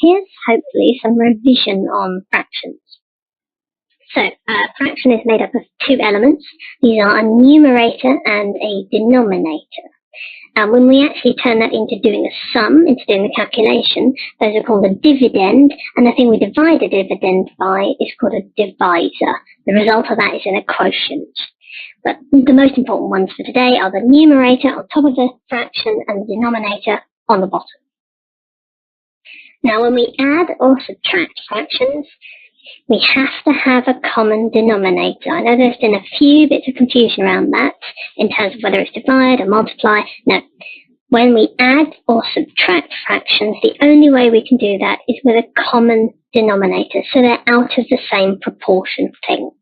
here's hopefully some revision on fractions. So, a fraction is made up of two elements. These are a numerator and a denominator. And when we actually turn that into doing a sum, into doing the calculation, those are called a dividend, and the thing we divide a dividend by is called a divisor. The result of that is in a quotient. But the most important ones for today are the numerator on top of the fraction and the denominator on the bottom. Now, when we add or subtract fractions, we have to have a common denominator. I know there's been a few bits of confusion around that in terms of whether it's divide or multiply. No. When we add or subtract fractions, the only way we can do that is with a common denominator, so they're out of the same proportion things.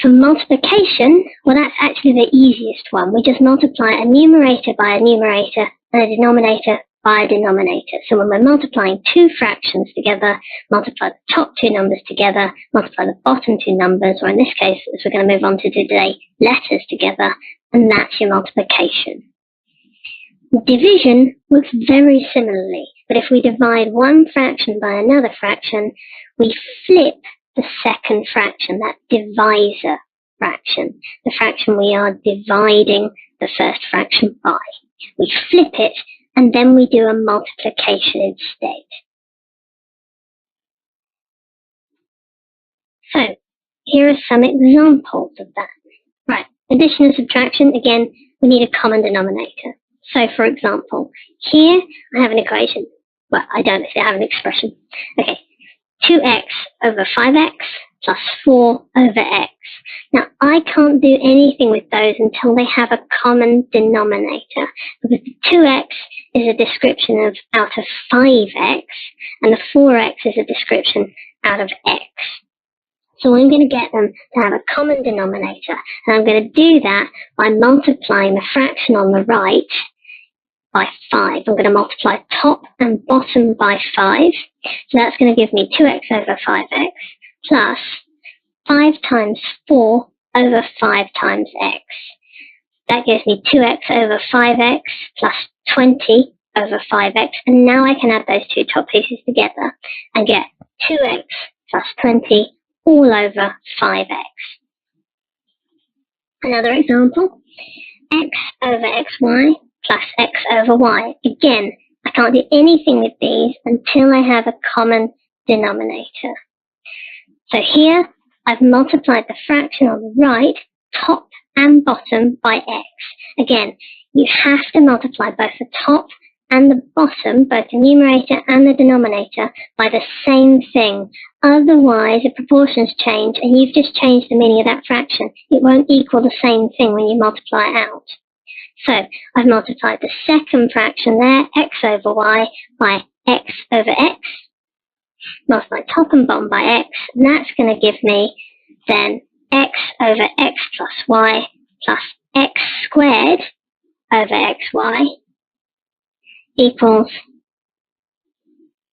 For multiplication, well, that's actually the easiest one. We just multiply a numerator by a numerator and a denominator by a denominator. So when we're multiplying two fractions together, multiply the top two numbers together, multiply the bottom two numbers, or in this case, as we're going to move on to today, letters together, and that's your multiplication. Division works very similarly, but if we divide one fraction by another fraction, we flip the second fraction, that divisor fraction, the fraction we are dividing the first fraction by. We flip it, and then we do a multiplication instead. So, here are some examples of that. Right, addition and subtraction, again, we need a common denominator. So, for example, here I have an equation. Well, I don't actually have an expression. Okay, 2x over 5x plus 4 over x. Now, I can't do anything with those until they have a common denominator, because the 2x is a description of out of 5x, and the 4x is a description out of x. So I'm going to get them to have a common denominator, and I'm going to do that by multiplying the fraction on the right by 5. I'm going to multiply top and bottom by 5. So that's going to give me 2x over 5x plus 5 times 4 over 5 times x. That gives me 2x over 5x plus 20 over 5x. And now I can add those two top pieces together and get 2x plus 20 all over 5x. Another example, x over xy plus x over y. Again, I can't do anything with these until I have a common denominator. So here, I've multiplied the fraction on the right, top and bottom, by x. Again, you have to multiply both the top and the bottom, both the numerator and the denominator, by the same thing. Otherwise, the proportions change and you've just changed the meaning of that fraction. It won't equal the same thing when you multiply it out. So I've multiplied the second fraction there, x over y, by x over x. Multiply top and bottom by x, and that's going to give me then x over x plus y plus x squared over xy equals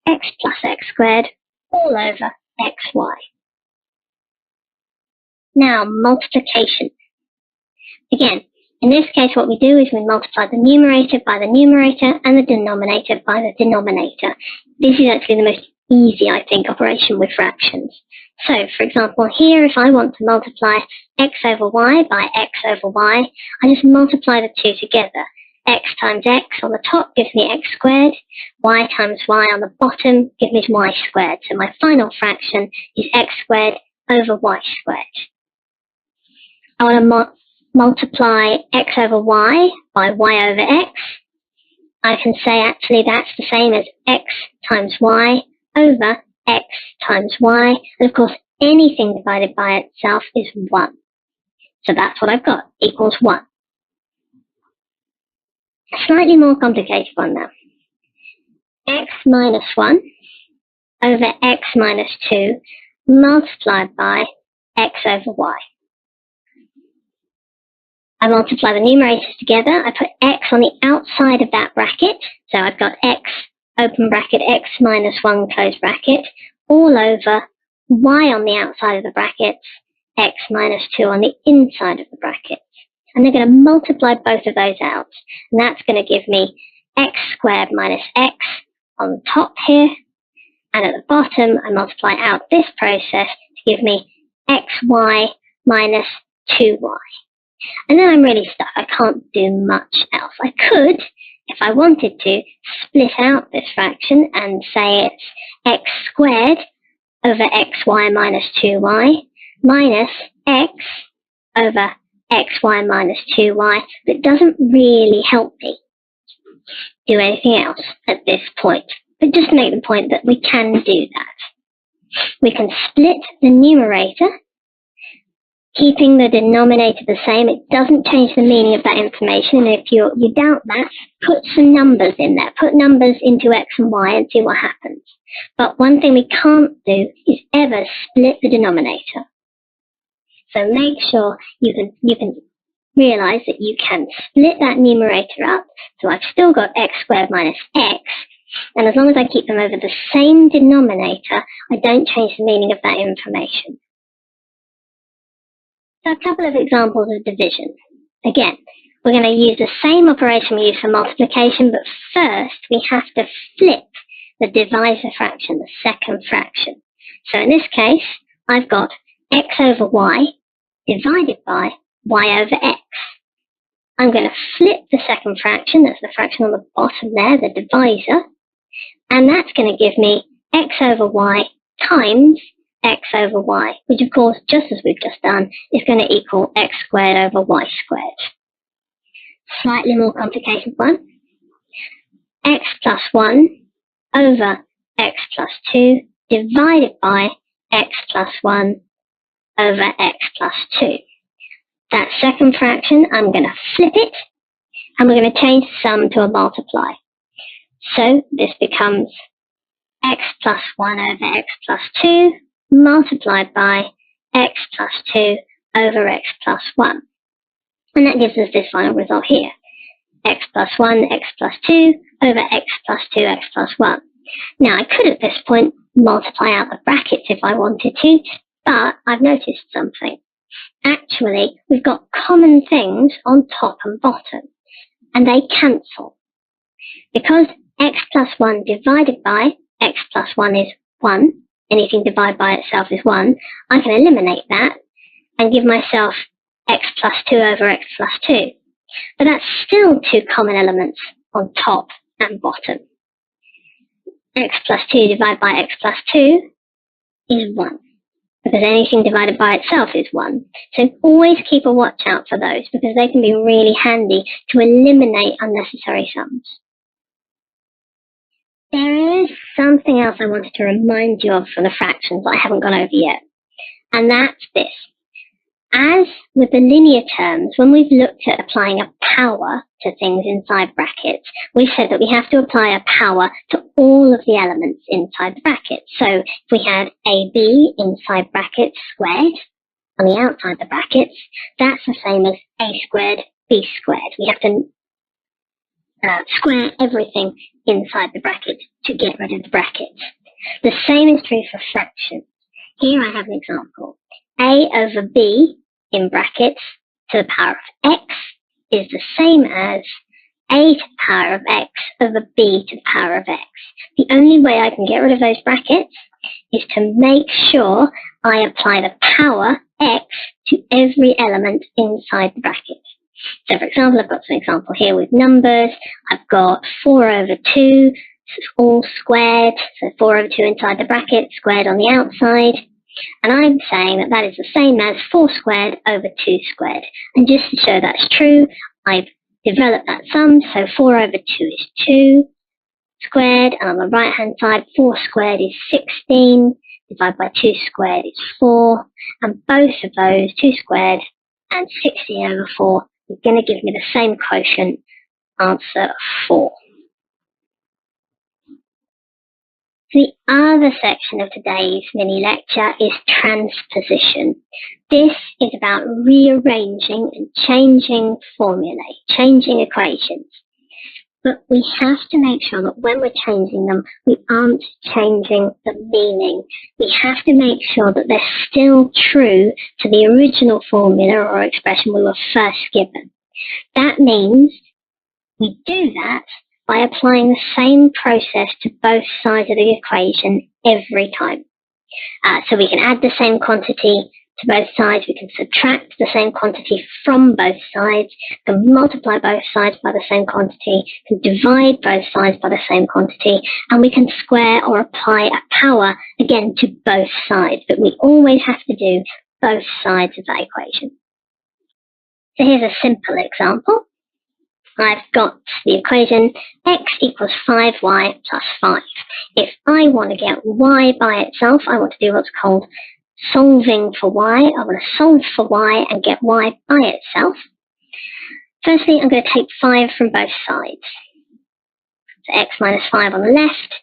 x plus x squared all over xy. Now, multiplication. Again, in this case, what we do is we multiply the numerator by the numerator and the denominator by the denominator. This is actually the most easy, I think, operation with fractions. So, for example, here, if I want to multiply x over y by x over y, I just multiply the two together. X times x on the top gives me x squared, y times y on the bottom gives me y squared. So my final fraction is x squared over y squared. I want to multiply x over y by y over x. I can say actually that's the same as x times y over x times y. And of course, anything divided by itself is 1. So that's what I've got, equals 1. A slightly more complicated one now. X minus 1 over x minus 2 multiplied by x over y. I multiply the numerators together. I put x on the outside of that bracket. So I've got x, open bracket, x minus 1, close bracket, all over y on the outside of the brackets, x minus 2 on the inside of the bracket. And they're going to multiply both of those out. And that's going to give me x squared minus x on the top here, and at the bottom I multiply out this process to give me xy minus 2y. And then I'm really stuck. I can't do much else. I could, if I wanted to, split out this fraction and say it's x squared over xy minus 2y minus x over xy minus 2y, but it doesn't really help me do anything else at this point. But just to make the point that we can do that. We can split the numerator, keeping the denominator the same. It doesn't change the meaning of that information. And if you doubt that, put some numbers in there. Put numbers into x and y and see what happens. But one thing we can't do is ever split the denominator. So make sure you can realize that you can split that numerator up. So I've still got x squared minus x. And as long as I keep them over the same denominator, I don't change the meaning of that information. So a couple of examples of division. Again, we're going to use the same operation we use for multiplication, but first we have to flip the divisor fraction, the second fraction. So in this case, I've got x over y divided by y over x. I'm going to flip the second fraction, that's the fraction on the bottom there, the divisor, and that's going to give me x over y times x over y, which of course, just as we've just done, is going to equal x squared over y squared. Slightly more complicated one. X plus 1 over x plus 2 divided by x plus 1 over x plus 2. That second fraction, I'm going to flip it, and we're going to change the sum to a multiply. So this becomes x plus 1 over x plus 2 multiplied by x plus 2 over x plus 1. And that gives us this final result here. X plus 1, x plus 2 over x plus 2, x plus 1. Now I could at this point multiply out the brackets if I wanted to, but I've noticed something. Actually, we've got common things on top and bottom, and they cancel. Because x plus 1 divided by x plus 1 is 1, anything divided by itself is 1, I can eliminate that and give myself x plus 2 over x plus 2. But that's still two common elements on top and bottom. X plus 2 divided by x plus 2 is 1, because anything divided by itself is 1. So always keep a watch out for those, because they can be really handy to eliminate unnecessary sums. There is something else I wanted to remind you of for the fractions that I haven't gone over yet, and that's this. As with the linear terms, when we've looked at applying a power to things inside brackets, we said that we have to apply a power to all of the elements inside the bracket. So if we had AB inside brackets squared on the outside of the brackets, that's the same as A squared, B squared. We have to square everything inside the bracket to get rid of the brackets. The same is true for fractions. Here I have an example. A over B in brackets to the power of x is the same as a to the power of x over b to the power of x. The only way I can get rid of those brackets is to make sure I apply the power x to every element inside the bracket. So for example, I've got some example here with numbers. I've got 4 over 2, all squared, so 4 over 2 inside the bracket, squared on the outside. And I'm saying that that is the same as 4 squared over 2 squared. And just to show that's true, I've developed that sum. So 4 over 2 is 2 squared. And on the right-hand side, 4 squared is 16. Divided by 2 squared is 4. And both of those, 2 squared and 16 over 4, is going to give me the same quotient, answer 4. The other section of today's mini lecture is transposition. This is about rearranging and changing formulae, changing equations. But we have to make sure that when we're changing them, we aren't changing the meaning. We have to make sure that they're still true to the original formula or expression we were first given. That means we do that by applying the same process to both sides of the equation every time. So we can add the same quantity to both sides, we can subtract the same quantity from both sides, we can multiply both sides by the same quantity, we can divide both sides by the same quantity, and we can square or apply a power, again, to both sides. But we always have to do both sides of that equation. So here's a simple example. I've got the equation x equals 5y plus 5. If I want to get y by itself, I want to do what's called solving for y. I want to solve for y and get y by itself. Firstly, I'm going to take 5 from both sides. So x minus 5 on the left,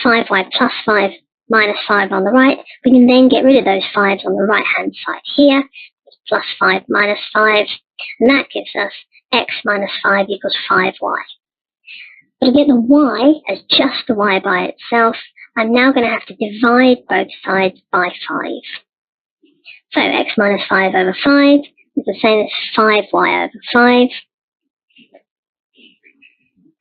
5y plus 5 minus 5 on the right. We can then get rid of those 5s on the right-hand side here. Plus 5 minus 5, and that gives us x minus 5 equals 5y. But to get the y as just the y by itself, I'm now going to have to divide both sides by 5. So x minus 5 over 5 is the same as 5y over 5.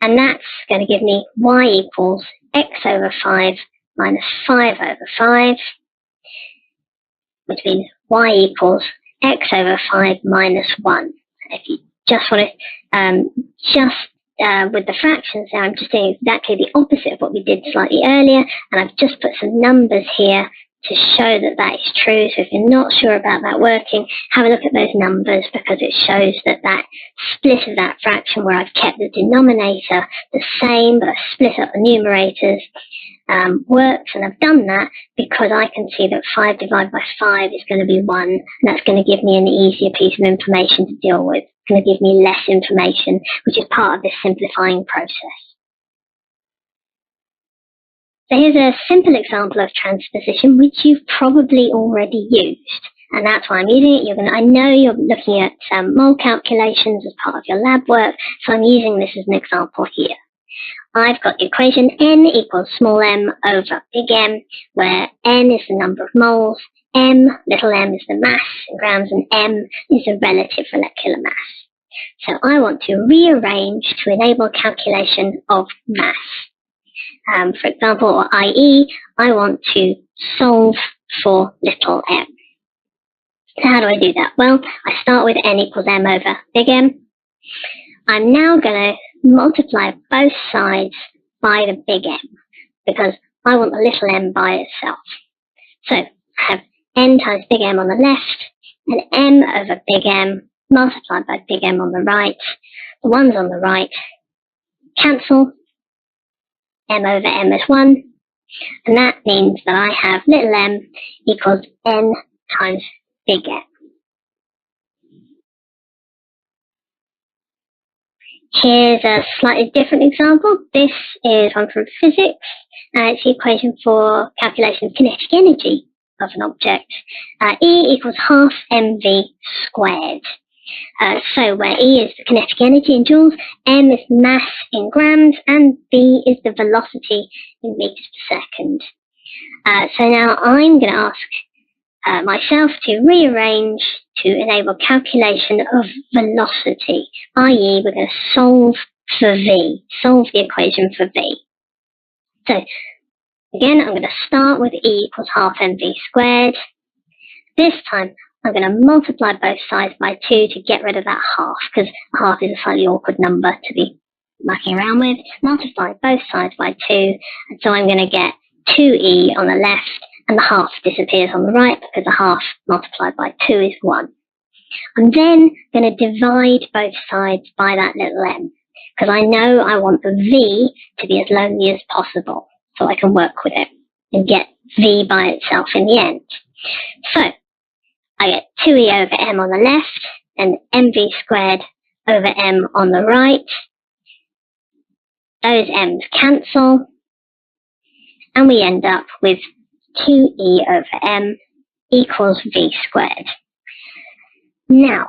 And that's going to give me y equals x over 5 minus 5 over 5, which means y equals x over 5 minus 1. If you just want to, with the fractions there, I'm just doing exactly the opposite of what we did slightly earlier, and I've just put some numbers here to show that that is true. So if you're not sure about that working, have a look at those numbers, because it shows that that split of that fraction where I've kept the denominator the same, but I've split up the numerators, works. And I've done that because I can see that 5 divided by 5 is going to be 1, and that's going to give me an easier piece of information to deal with. It's going to give me less information, which is part of this simplifying process. So here's a simple example of transposition, which you've probably already used, and that's why I'm using it. I know you're looking at mole calculations as part of your lab work, so I'm using this as an example here. I've got the equation n equals small m over big M, where n is the number of moles, m, little m, is the mass in grams, and m is the relative molecular mass. So I want to rearrange to enable calculation of mass. For example, or i.e., I want to solve for little m. So how do I do that? Well, I start with n equals m over big M. I'm now going to multiply both sides by the big M, because I want the little m by itself. So I have n times big M on the left, and m over big M multiplied by big M on the right. The ones on the right cancel. M over m is 1, and that means that I have little m equals n times big M. Here's a slightly different example. This is one from physics, and it's the equation for calculation of kinetic energy of an object. E equals half mv squared. So where E is the kinetic energy in joules, m is mass in grams, and v is the velocity in meters per second. So now I'm going to ask myself to rearrange to enable calculation of velocity, i.e. we're going to solve for v, solve the equation for v. So again, I'm going to start with E equals half mv squared. This time I'm going to multiply both sides by 2 to get rid of that half, because half is a slightly awkward number to be mucking around with. Multiply both sides by 2, and so I'm going to get 2e on the left, and the half disappears on the right, because the half multiplied by 2 is 1. I'm then going to divide both sides by that little m, because I know I want the v to be as lonely as possible, so I can work with it and get v by itself in the end. So I get 2e over m on the left and mv squared over m on the right. Those m's cancel, and we end up with 2e over m equals v squared. Now,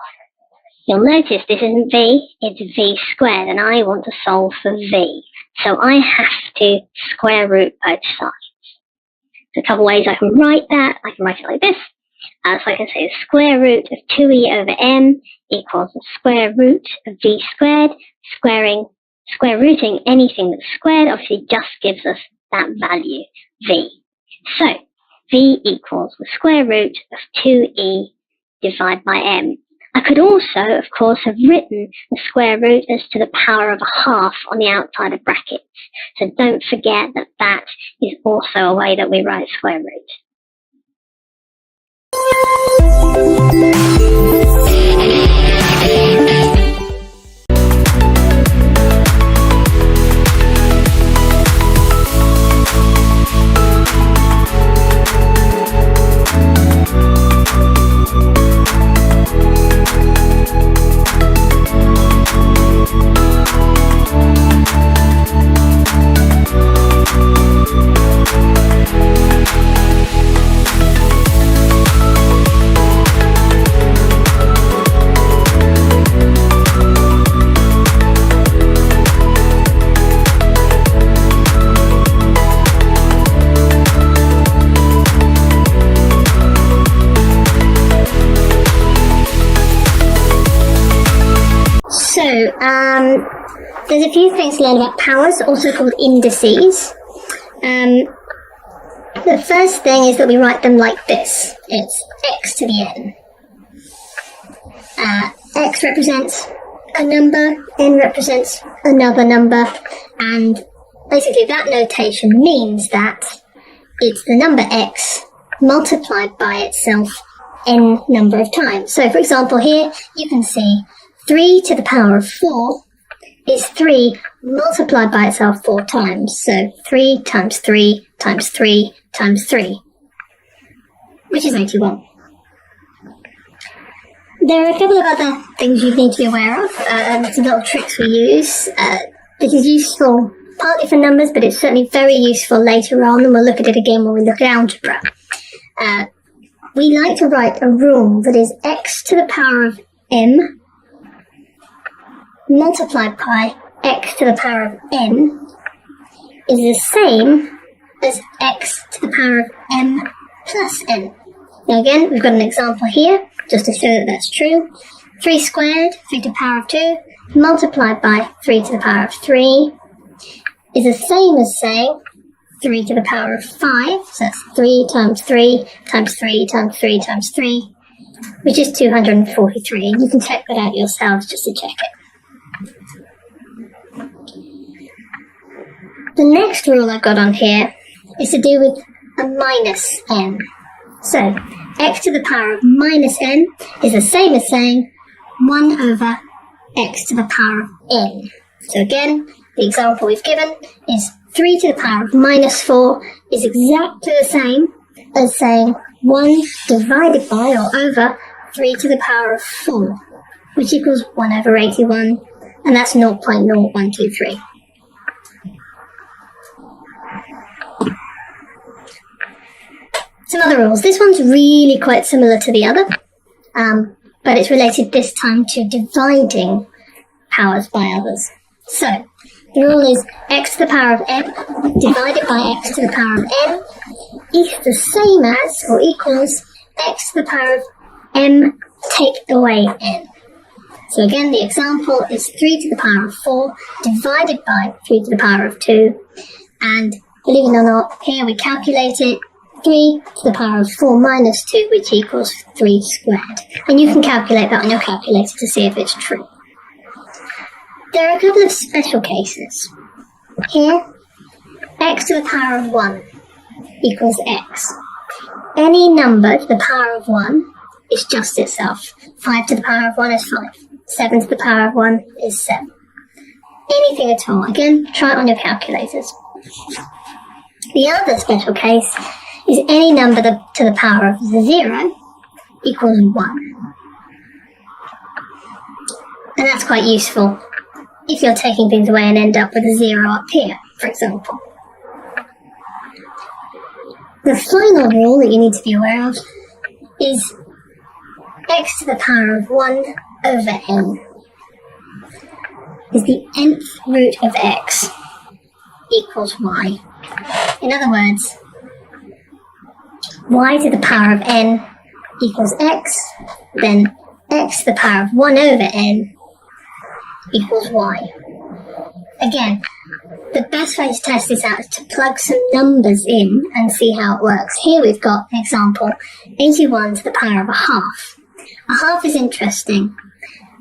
you'll notice this isn't v, it's v squared, and I want to solve for v. So I have to square root both sides. There's a couple ways I can write that. I can write it like this. So I can say the square root of 2e over m equals the square root of v squared. Squaring square rooting anything that's squared obviously just gives us that value, v. So, v equals the square root of 2e divided by m. I could also, of course, have written the square root as to the power of a half on the outside of brackets. So don't forget that that is also a way that we write square root. There's a few things to learn about powers, also called indices. The first thing is that we write them like this. It's x to the n. X represents a number, n represents another number, and basically that notation means that it's the number x multiplied by itself n number of times. So for example here, you can see 3 to the power of 4 is 3 multiplied by itself 4 times. So 3 times 3 times 3 times 3, which is 81. There are a couple of other things you need to be aware of. Some little tricks we use. This is useful partly for numbers, but it's certainly very useful later on, and we'll look at it again when we look at algebra. We like to write a rule that is x to the power of m multiplied by x to the power of n is the same as x to the power of m plus n. Now again, we've got an example here, just to show that that's true. 3 squared, 3 to the power of 2, multiplied by 3 to the power of 3 is the same as saying 3 to the power of 5, so that's 3 times 3 times 3 times 3 times 3, which is 243. And you can check that out yourselves just to check it. The next rule I've got on here is to do with a minus n. So, x to the power of minus n is the same as saying 1 over x to the power of n. So again, the example we've given is 3 to the power of minus 4 is exactly the same as saying 1 divided by or over 3 to the power of 4, which equals 1 over 81, and that's 0.0123. Some other rules. This one's really quite similar to the other, but it's related this time to dividing powers by others. So, the rule is x to the power of m divided by x to the power of n is the same as or equals x to the power of m take away n. So again, the example is 3 to the power of 4 divided by 3 to the power of 2, and believe it or not, here we calculate it, 3 to the power of 4 minus 2, which equals 3 squared. And you can calculate that on your calculator to see if it's true. There are a couple of special cases. Here, x to the power of 1 equals x. Any number to the power of 1 is just itself. 5 to the power of 1 is 5. 7 to the power of 1 is 7. Anything at all. Again, try it on your calculators. The other special case is any number to the power of 0 equals 1. And that's quite useful if you're taking things away and end up with a 0 up here, for example. The final rule that you need to be aware of is x to the power of 1 over n is the nth root of x equals y. In other words, y to the power of n equals x, then x to the power of 1 over n equals y. again, the best way to test this out is to plug some numbers in and see how it works. Here we've got an example, 81 to the power of a half. A half is interesting.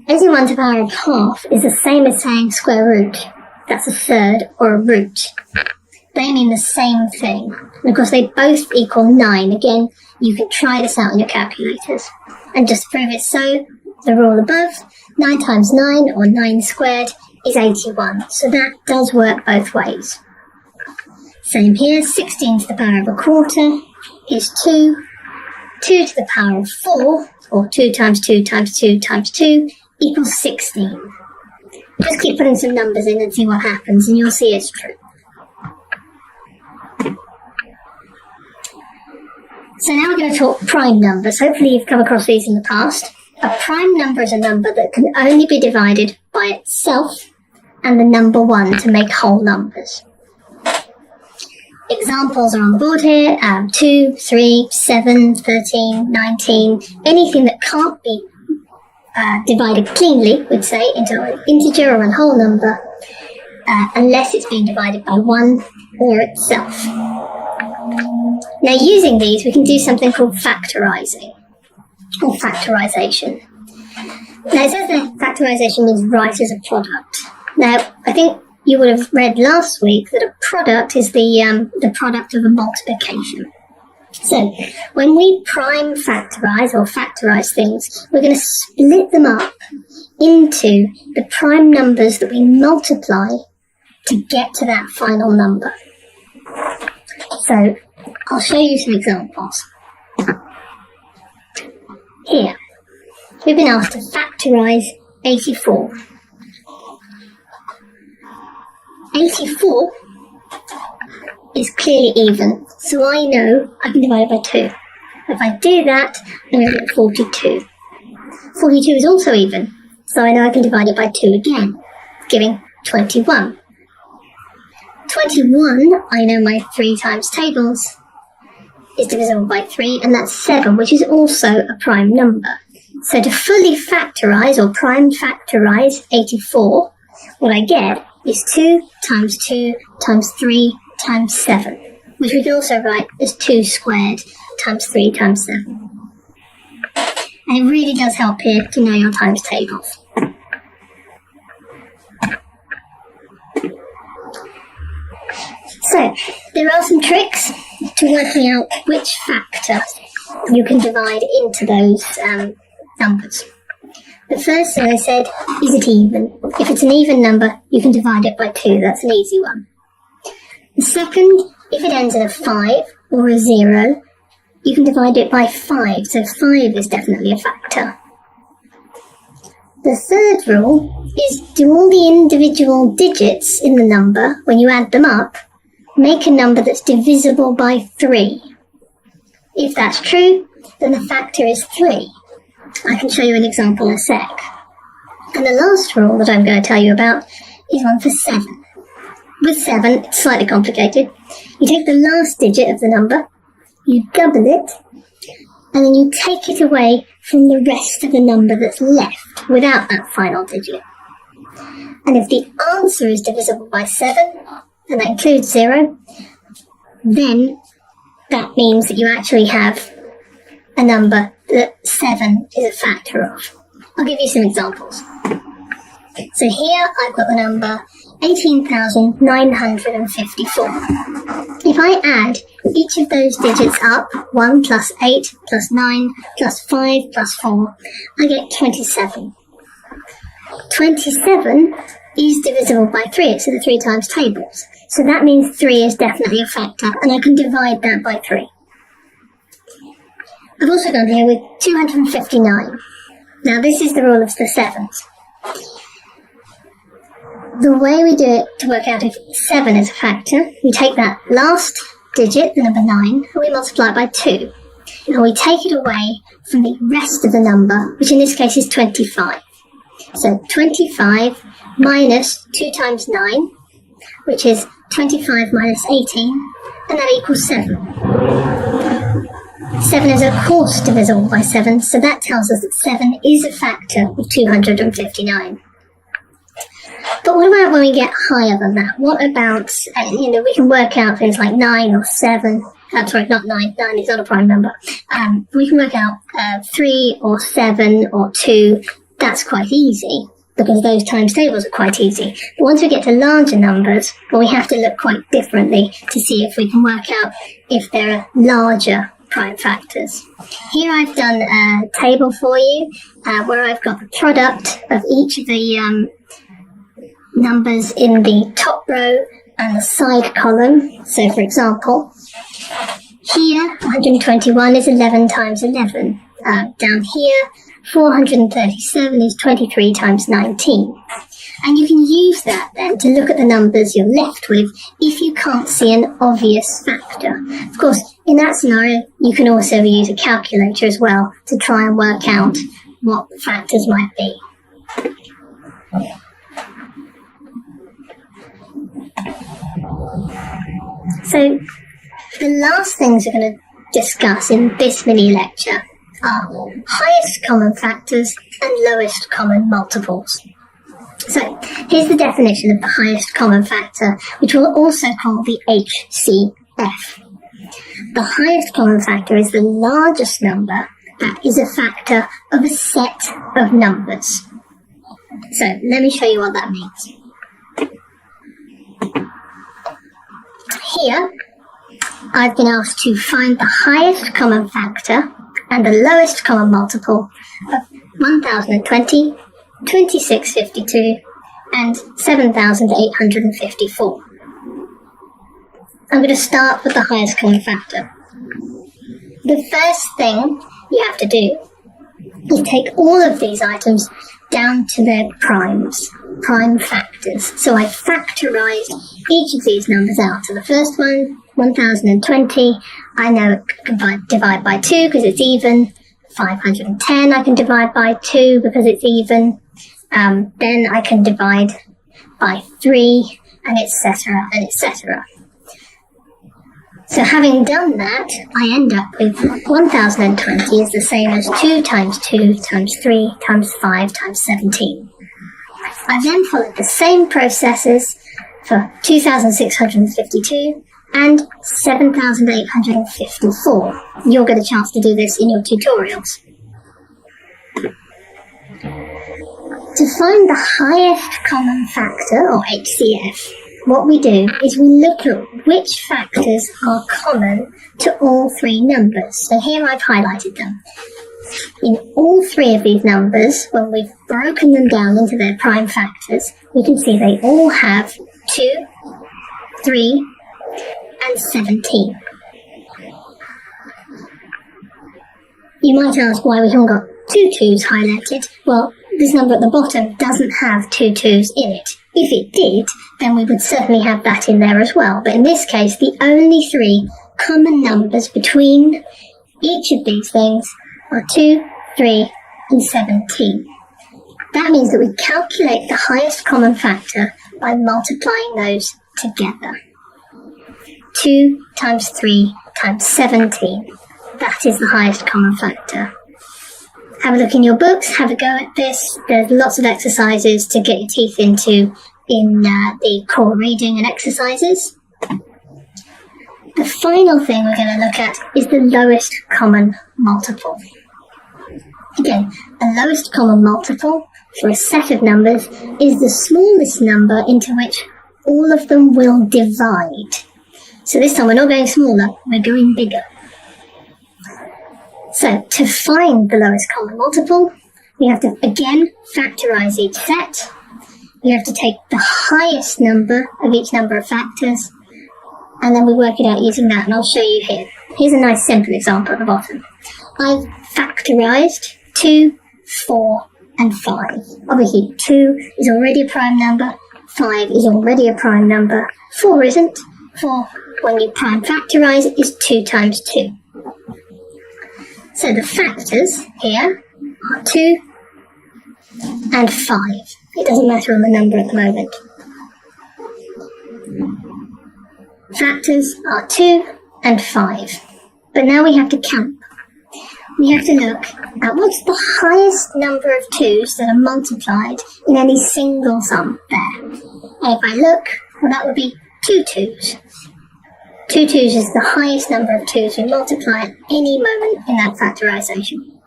81 to the power of half is the same as saying square root. That's a third or a root. They mean the same thing. And of course, they both equal 9. Again, you can try this out on your calculators. And just to prove it so, the rule above, 9 times 9, or 9 squared, is 81. So that does work both ways. Same here, 16 to the power of a quarter is 2. 2 to the power of 4, or 2 times 2 times 2 times 2, equals 16. Just keep putting some numbers in and see what happens, and you'll see it's true. So now we're going to talk prime numbers. Hopefully you've come across these in the past. A prime number is a number that can only be divided by itself and the number 1 to make whole numbers. Examples are on the board here, 2, 3, 7, 13, 19, anything that can't be divided cleanly, we'd say, into an integer or a whole number, unless it's being divided by 1 or itself. Now, using these, we can do something called factorizing, or factorization. Now, it says that factorization means write as a product. Now, I think you would have read last week that a product is the product of a multiplication. So, when we prime factorize or factorize things, we're going to split them up into the prime numbers that we multiply to get to that final number. So, I'll show you some examples. Here, we've been asked to factorize 84. 84 is clearly even, so I know I can divide it by 2. If I do that, I'm going to get 42. 42 is also even, so I know I can divide it by 2 again, giving 21. 21, I know my 3 times tables, is divisible by 3, and that's 7, which is also a prime number. So to fully factorize, or prime factorize 84, what I get is 2 times 2 times 3 times 7, which we can also write as 2 squared times 3 times 7. And it really does help here to know your times tables. So, there are some tricks to working out which factor you can divide into those numbers. The first, as I said, is it even? If it's an even number, you can divide it by 2. That's an easy one. The second, if it ends in a 5 or a 0, you can divide it by 5. So 5 is definitely a factor. The third rule is, do all the individual digits in the number, when you add them up, make a number that's divisible by 3. If that's true, then the factor is 3. I can show you an example in a sec. And the last rule that I'm going to tell you about is one for 7. With 7, it's slightly complicated. You take the last digit of the number, you double it, and then you take it away from the rest of the number that's left without that final digit. And if the answer is divisible by 7, and that includes 0, then that means that you actually have a number that 7 is a factor of. I'll give you some examples. So here I've got the number 18,954. If I add each of those digits up, 1 plus 8 plus 9 plus 5 plus 4, I get 27. 27 is divisible by 3, it's in the 3 times tables. So that means 3 is definitely a factor, and I can divide that by 3. I've also gone here with 259. Now this is the rule of the 7s. The way we do it to work out if 7 is a factor, we take that last digit, the number 9, and we multiply it by 2. And we take it away from the rest of the number, which in this case is 25. So 25 minus 2 times 9, which is 25 minus 18, and that equals 7. 7 is of course divisible by 7, so that tells us that 7 is a factor of 259. But what about when we get higher than that? What about, we can work out things like 9 or 7. Sorry, not 9. 9 is not a prime number. We can work out 3 or 7 or 2. That's quite easy, because those times tables are quite easy. But once we get to larger numbers, well, we have to look quite differently to see if we can work out if there are larger prime factors. Here I've done a table for you where I've got the product of each of the numbers in the top row and the side column. So, for example, here 121 is 11 times 11. Down here, 437 is 23 times 19. And you can use that then to look at the numbers you're left with if you can't see an obvious factor. Of course, in that scenario, you can also use a calculator as well to try and work out what the factors might be. So, the last things we're going to discuss in this mini lecture are highest common factors and lowest common multiples. So, here's the definition of the highest common factor, which we'll also call the HCF. The highest common factor is the largest number that is a factor of a set of numbers. So, let me show you what that means. Here, I've been asked to find the highest common factor and the lowest common multiple of 1020, 2652, and 7854. I'm going to start with the highest common factor. The first thing you have to do is take all of these items down to their primes, prime factors. So I factorized each of these numbers out. So the first one, 1020, I know I can divide by 2 because it's even. 510 I can divide by 2 because it's even. Then I can divide by 3, and etc., and etc. So having done that, I end up with 1020 is the same as 2 times 2 times 3 times 5 times 17. I then followed the same processes for 2652 and 7854. You'll get a chance to do this in your tutorials. To find the highest common factor, or HCF, what we do is we look at which factors are common to all 3 numbers. So here I've highlighted them. In all 3 of these numbers, when we've broken them down into their prime factors, we can see they all have 2, 3, and 17. You might ask why we haven't got 2 2s highlighted. Well, this number at the bottom doesn't have 2 2s in it. If it did, then we would certainly have that in there as well. But in this case, the only 3 common numbers between each of these things are 2, 3, and 17. That means that we calculate the highest common factor by multiplying those together. 2 times 3 times 17. That is the highest common factor. Have a look in your books, have a go at this. There's lots of exercises to get your teeth into in the core reading and exercises. The final thing we're going to look at is the lowest common multiple. Again, the lowest common multiple for a set of numbers is the smallest number into which all of them will divide. So this time we're not going smaller, we're going bigger. So to find the lowest common multiple, we have to again factorize each set. We have to take the highest number of each number of factors, and then we work it out using that, and I'll show you here. Here's a nice simple example at the bottom. I've factorized 2, 4, and 5. Obviously 2 is already a prime number, 5 is already a prime number, 4 isn't. 4, when you prime factorize it, is 2 times 2. So the factors here are 2 and 5. It doesn't matter on the number at the moment. Factors are 2 and 5. But now we have to count. we have to look at what's the highest number of 2's that are multiplied in any single sum there. And if I look, well, that would be 2 2's. 2 2's is the highest number of 2's we multiply at any moment in that factorisation.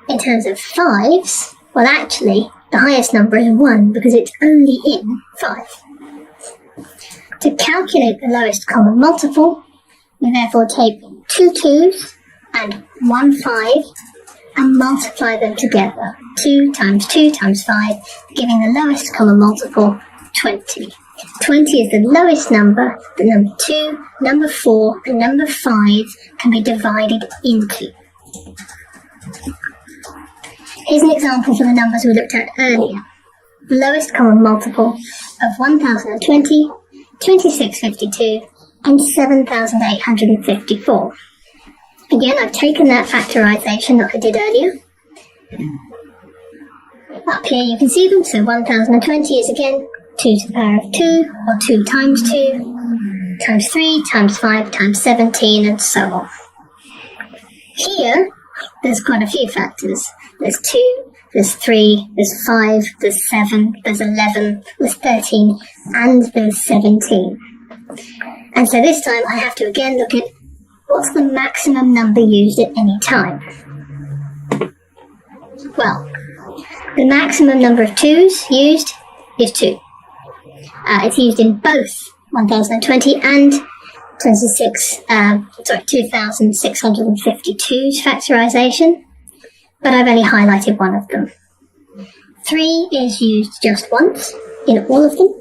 In terms of 5's, well, actually, the highest number is 1 because it's only in 5. To calculate the lowest common multiple, we therefore take 2 2's and 1 5 and multiply them together. 2 times 2 times 5, giving the lowest common multiple 20. 20 is the lowest number that number 2, number 4 and number 5 can be divided into. Here's an example for the numbers we looked at earlier. The lowest common multiple of 1020, 2652 and 7854. Again, I've taken that factorisation that I did earlier. Up here you can see them, so 1020 is again 2 to the power of 2, or 2 times 2, times 3, times 5, times 17, and so on. Here, there's quite a few factors. There's 2, there's 3, there's 5, there's 7, there's 11, there's 13, and there's 17. And so this time I have to again look at what's the maximum number used at any time. Well, the maximum number of 2's used is 2. It's used in both 1020 and 2652's factorisation, but I've only highlighted one of them. 3 is used just once in all of them.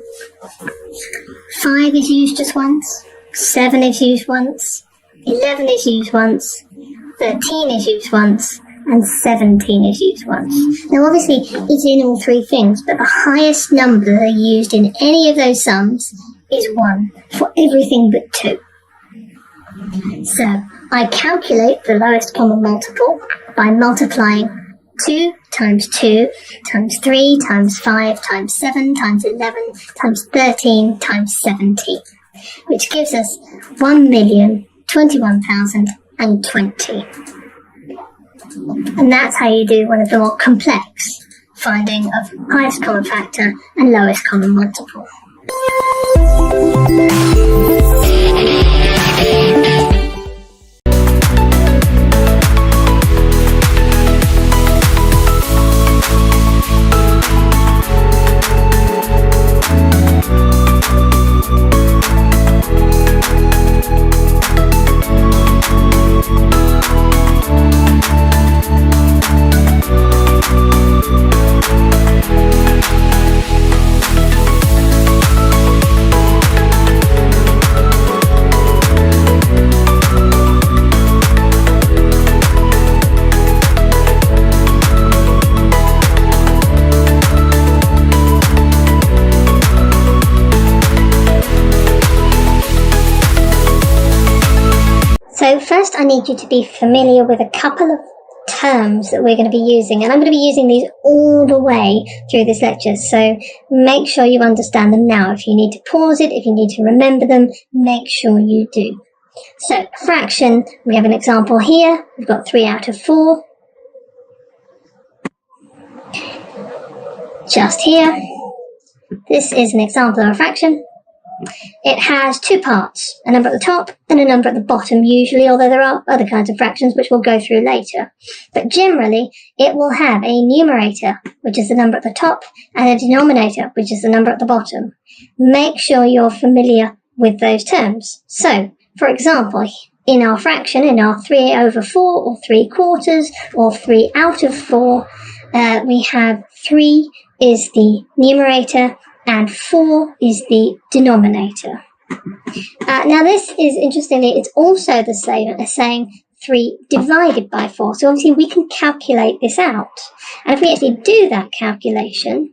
5 is used just once. 7 is used once. 11 is used once. 13 is used once. And 17 is used once. Now obviously it's in all three things, but the highest number that are used in any of those sums is 1 for everything but 2. So I calculate the lowest common multiple by multiplying 2 times 2 times 3 times 5 times 7 times 11 times 13 times 17, which gives us 1,021,020. And that's how you do one of the more complex finding of highest common factor and lowest common multiple. So first I need you to be familiar with a couple of terms that we're going to be using, and I'm going to be using these all the way through this lecture, so make sure you understand them now. If you need to pause it, if you need to remember them, make sure you do. So fraction, we have an example here. We've got 3 out of 4. Just here. This is an example of a fraction. It has 2 parts, a number at the top and a number at the bottom usually, although there are other kinds of fractions which we'll go through later. But generally, it will have a numerator, which is the number at the top, and a denominator, which is the number at the bottom. Make sure you're familiar with those terms. So, for example, in our fraction, in our 3 over 4, or 3 quarters, or 3 out of 4, we have 3 is the numerator, and 4 is the denominator. Now this is, interestingly, it's also the same as saying 3 divided by 4. So obviously we can calculate this out. And if we actually do that calculation,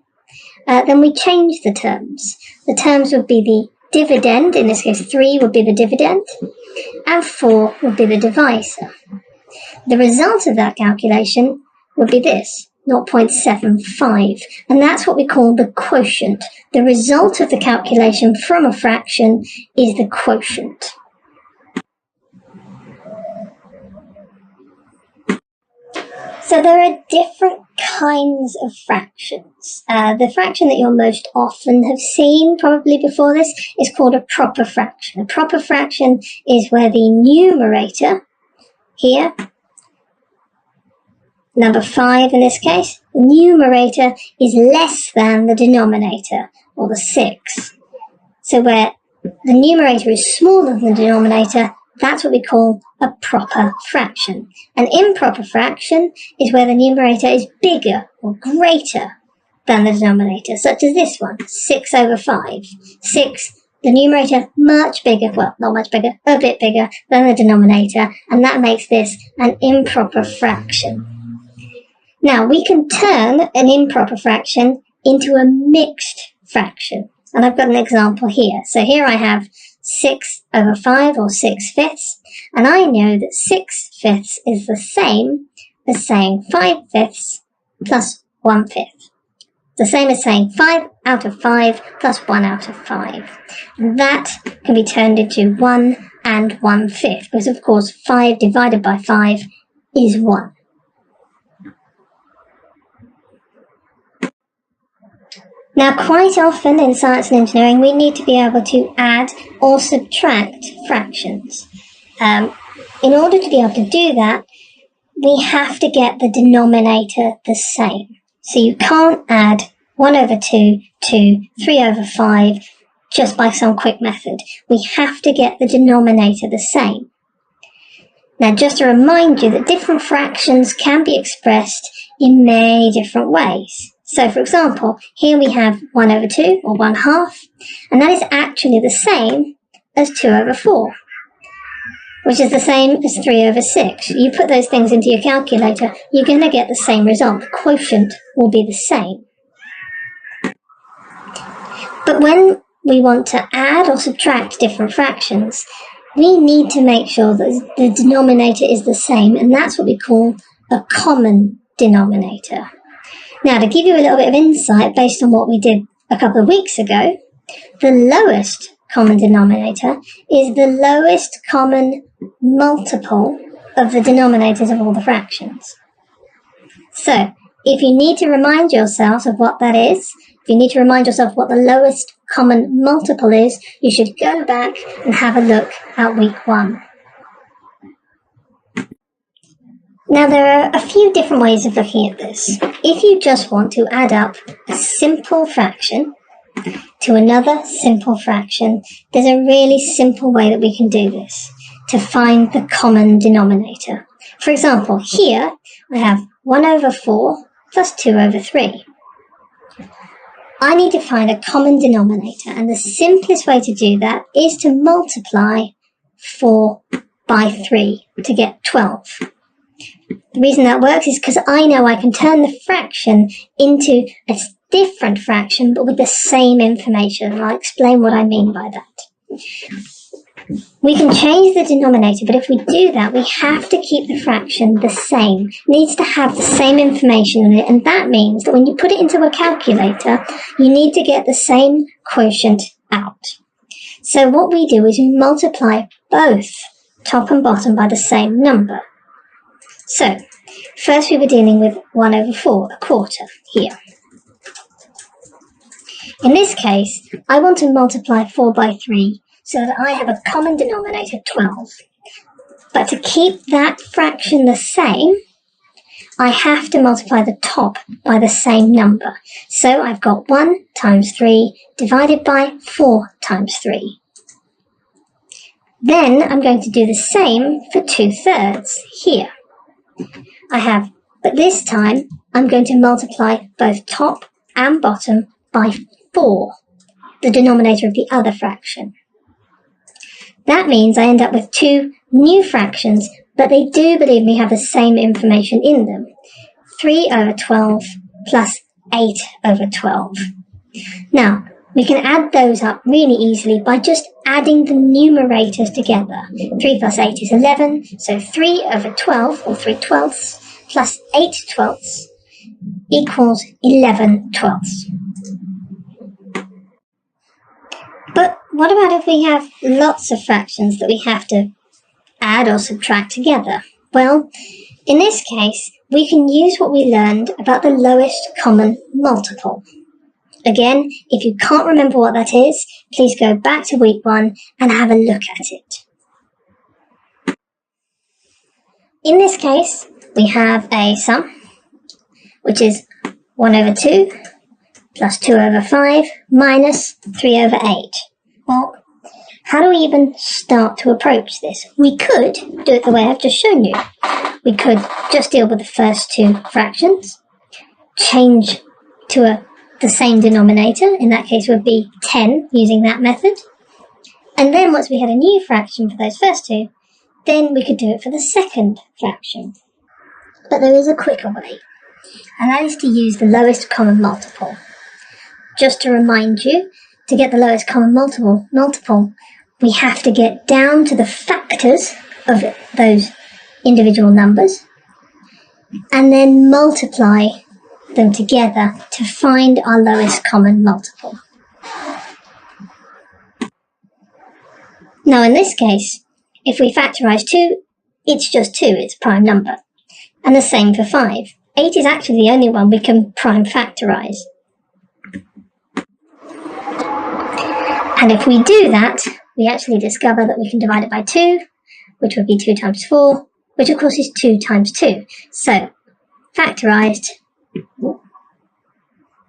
then we change the terms. The terms would be the dividend, in this case 3 would be the dividend, and 4 would be the divisor. The result of that calculation would be this. 0.75, and that's what we call the quotient. The result of the calculation from a fraction is the quotient. So there are different kinds of fractions. The fraction that you'll most often have seen probably before this is called a proper fraction. A proper fraction is where the numerator, here, number 5 in this case, the numerator is less than the denominator, or the 6. So where the numerator is smaller than the denominator, that's what we call a proper fraction. An improper fraction is where the numerator is bigger or greater than the denominator, such as this one, 6 over 5. 6, the numerator much bigger, well, not much bigger, a bit bigger than the denominator, and that makes this an improper fraction. Now, we can turn an improper fraction into a mixed fraction. And I've got an example here. So here I have 6 over 5, or 6/5, and I know that 6/5 is the same as saying 5/5 plus 1/5. The same as saying 5 out of 5 plus 1 out of 5. And that can be turned into 1 and 1/5, because of course 5 divided by 5 is 1. Now, quite often in science and engineering, we need to be able to add or subtract fractions. In order to be able to do that, we have to get the denominator the same. So you can't add 1 over 2 to 3 over 5 just by some quick method. We have to get the denominator the same. Now, just to remind you that different fractions can be expressed in many different ways. So, for example, here we have 1 over 2, or 1/2, and that is actually the same as 2 over 4, which is the same as 3 over 6. You put those things into your calculator, you're going to get the same result. The quotient will be the same. But when we want to add or subtract different fractions, we need to make sure that the denominator is the same, and that's what we call a common denominator. Now, to give you a little bit of insight based on what we did a couple of weeks ago, the lowest common denominator is the lowest common multiple of the denominators of all the fractions. So, if you need to remind yourself of what that is, if you need to remind yourself what the lowest common multiple is, you should go back and have a look at week 1. Now, there are a few different ways of looking at this. If you just want to add up a simple fraction to another simple fraction, there's a really simple way that we can do this to find the common denominator. For example, here I have 1 over 4 plus 2 over 3. I need to find a common denominator, and the simplest way to do that is to multiply 4 by 3 to get 12. The reason that works is because I know I can turn the fraction into a different fraction but with the same information, and I'll explain what I mean by that. We can change the denominator, but if we do that, we have to keep the fraction the same. It needs to have the same information in it, and that means that when you put it into a calculator, you need to get the same quotient out. So what we do is we multiply both top and bottom by the same number. So, first we were dealing with 1 over 4, a quarter, here. In this case, I want to multiply 4 by 3 so that I have a common denominator, 12. But to keep that fraction the same, I have to multiply the top by the same number. So I've got 1 times 3 divided by 4 times 3. Then I'm going to do the same for 2/3 here. But this time, I'm going to multiply both top and bottom by 4, the denominator of the other fraction. That means I end up with 2 new fractions, but they do, believe me, have the same information in them. 3 over 12 plus 8 over 12. Now, we can add those up really easily by just adding the numerators together. 3 plus 8 is 11, so 3 over 12, or 3/12, plus 8/12 equals 11/12. But what about if we have lots of fractions that we have to add or subtract together? Well, in this case, we can use what we learned about the lowest common multiple. Again, if you can't remember what that is, please go back to week 1 and have a look at it. In this case, we have a sum, which is 1 over 2 plus 2 over 5 minus 3 over 8. Well, how do we even start to approach this? We could do it the way I've just shown you. We could just deal with the first 2 fractions, change to the same denominator, in that case would be 10 using that method. And then once we had a new fraction for those first 2, then we could do it for the second fraction. But there is a quicker way, and that is to use the lowest common multiple. Just to remind you, to get the lowest common multiple, we have to get down to the factors of those individual numbers and then multiply them together to find our lowest common multiple. Now in this case, if we factorise 2, it's just 2, it's a prime number. And the same for 5. 8 is actually the only one we can prime factorise. And if we do that, we actually discover that we can divide it by 2, which would be 2 times 4, which of course is 2 times 2. So, factorised,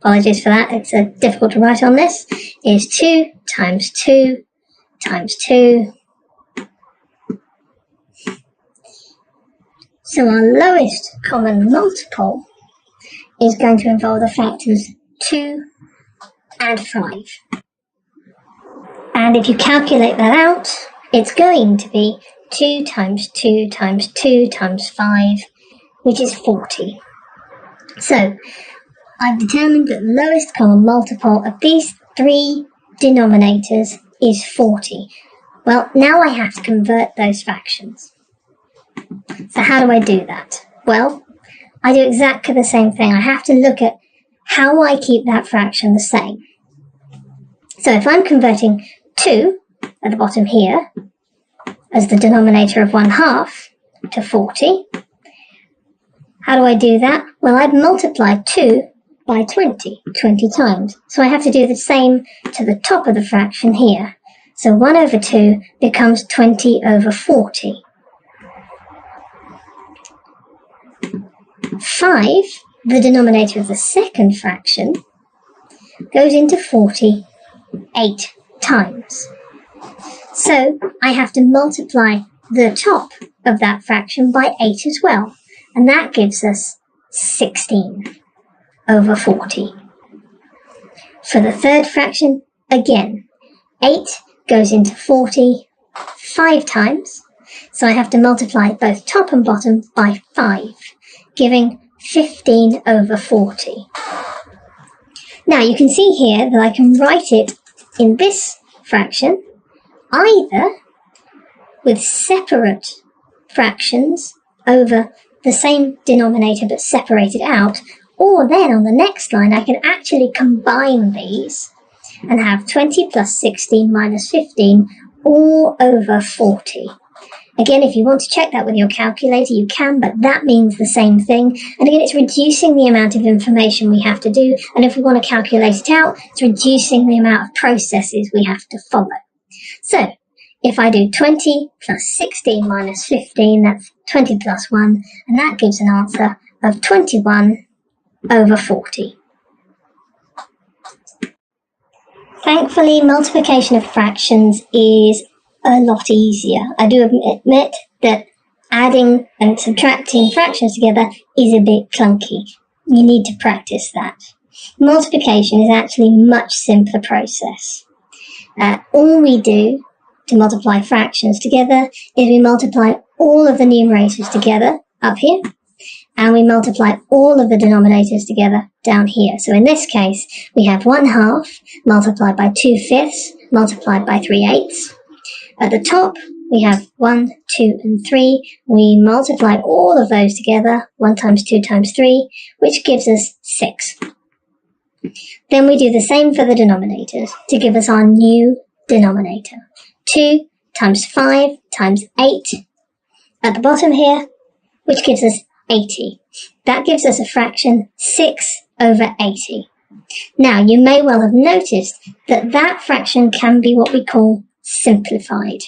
apologies for that, it's difficult to write on this, is 2 times 2 times 2. So our lowest common multiple is going to involve the factors 2 and 5. And if you calculate that out, it's going to be 2 times 2 times 2 times 5, which is 40. So, I've determined that the lowest common multiple of these 3 denominators is 40. Well, now I have to convert those fractions. So how do I do that? Well, I do exactly the same thing. I have to look at how I keep that fraction the same. So if I'm converting 2 at the bottom here as the denominator of 1/2 to 40, how do I do that? Well, I've multiplied 2 by 20 times. So I have to do the same to the top of the fraction here. So 1 over 2 becomes 20 over 40. 5, the denominator of the second fraction, goes into 40 8 times. So I have to multiply the top of that fraction by 8 as well, and that gives us 16 over 40. For the third fraction, again, 8 goes into 40 5 times, so I have to multiply both top and bottom by 5, giving 15 over 40. Now you can see here that I can write it in this fraction either with separate fractions over the same denominator but separated out, or then on the next line I can actually combine these and have 20 plus 16 minus 15 all over 40. Again, if you want to check that with your calculator, you can, but that means the same thing. And again, it's reducing the amount of information we have to do. And if we want to calculate it out, it's reducing the amount of processes we have to follow. So, if I do 20 plus 16 minus 15, that's 20 plus 1, and that gives an answer of 21 over 40. Thankfully, multiplication of fractions is a lot easier. I do admit that adding and subtracting fractions together is a bit clunky. You need to practice that. Multiplication is actually a much simpler process. All we do to multiply fractions together is we multiply all of the numerators together up here, and we multiply all of the denominators together down here. So in this case, we have 1/2 multiplied by 2/5 multiplied by 3/8. At the top, we have 1, 2, and 3. We multiply all of those together, 1 times 2 times 3, which gives us 6. Then we do the same for the denominators to give us our new denominator. 2 times 5 times 8 at the bottom here, which gives us 80. That gives us a fraction 6/80. Now, you may well have noticed that that fraction can be what we call simplified.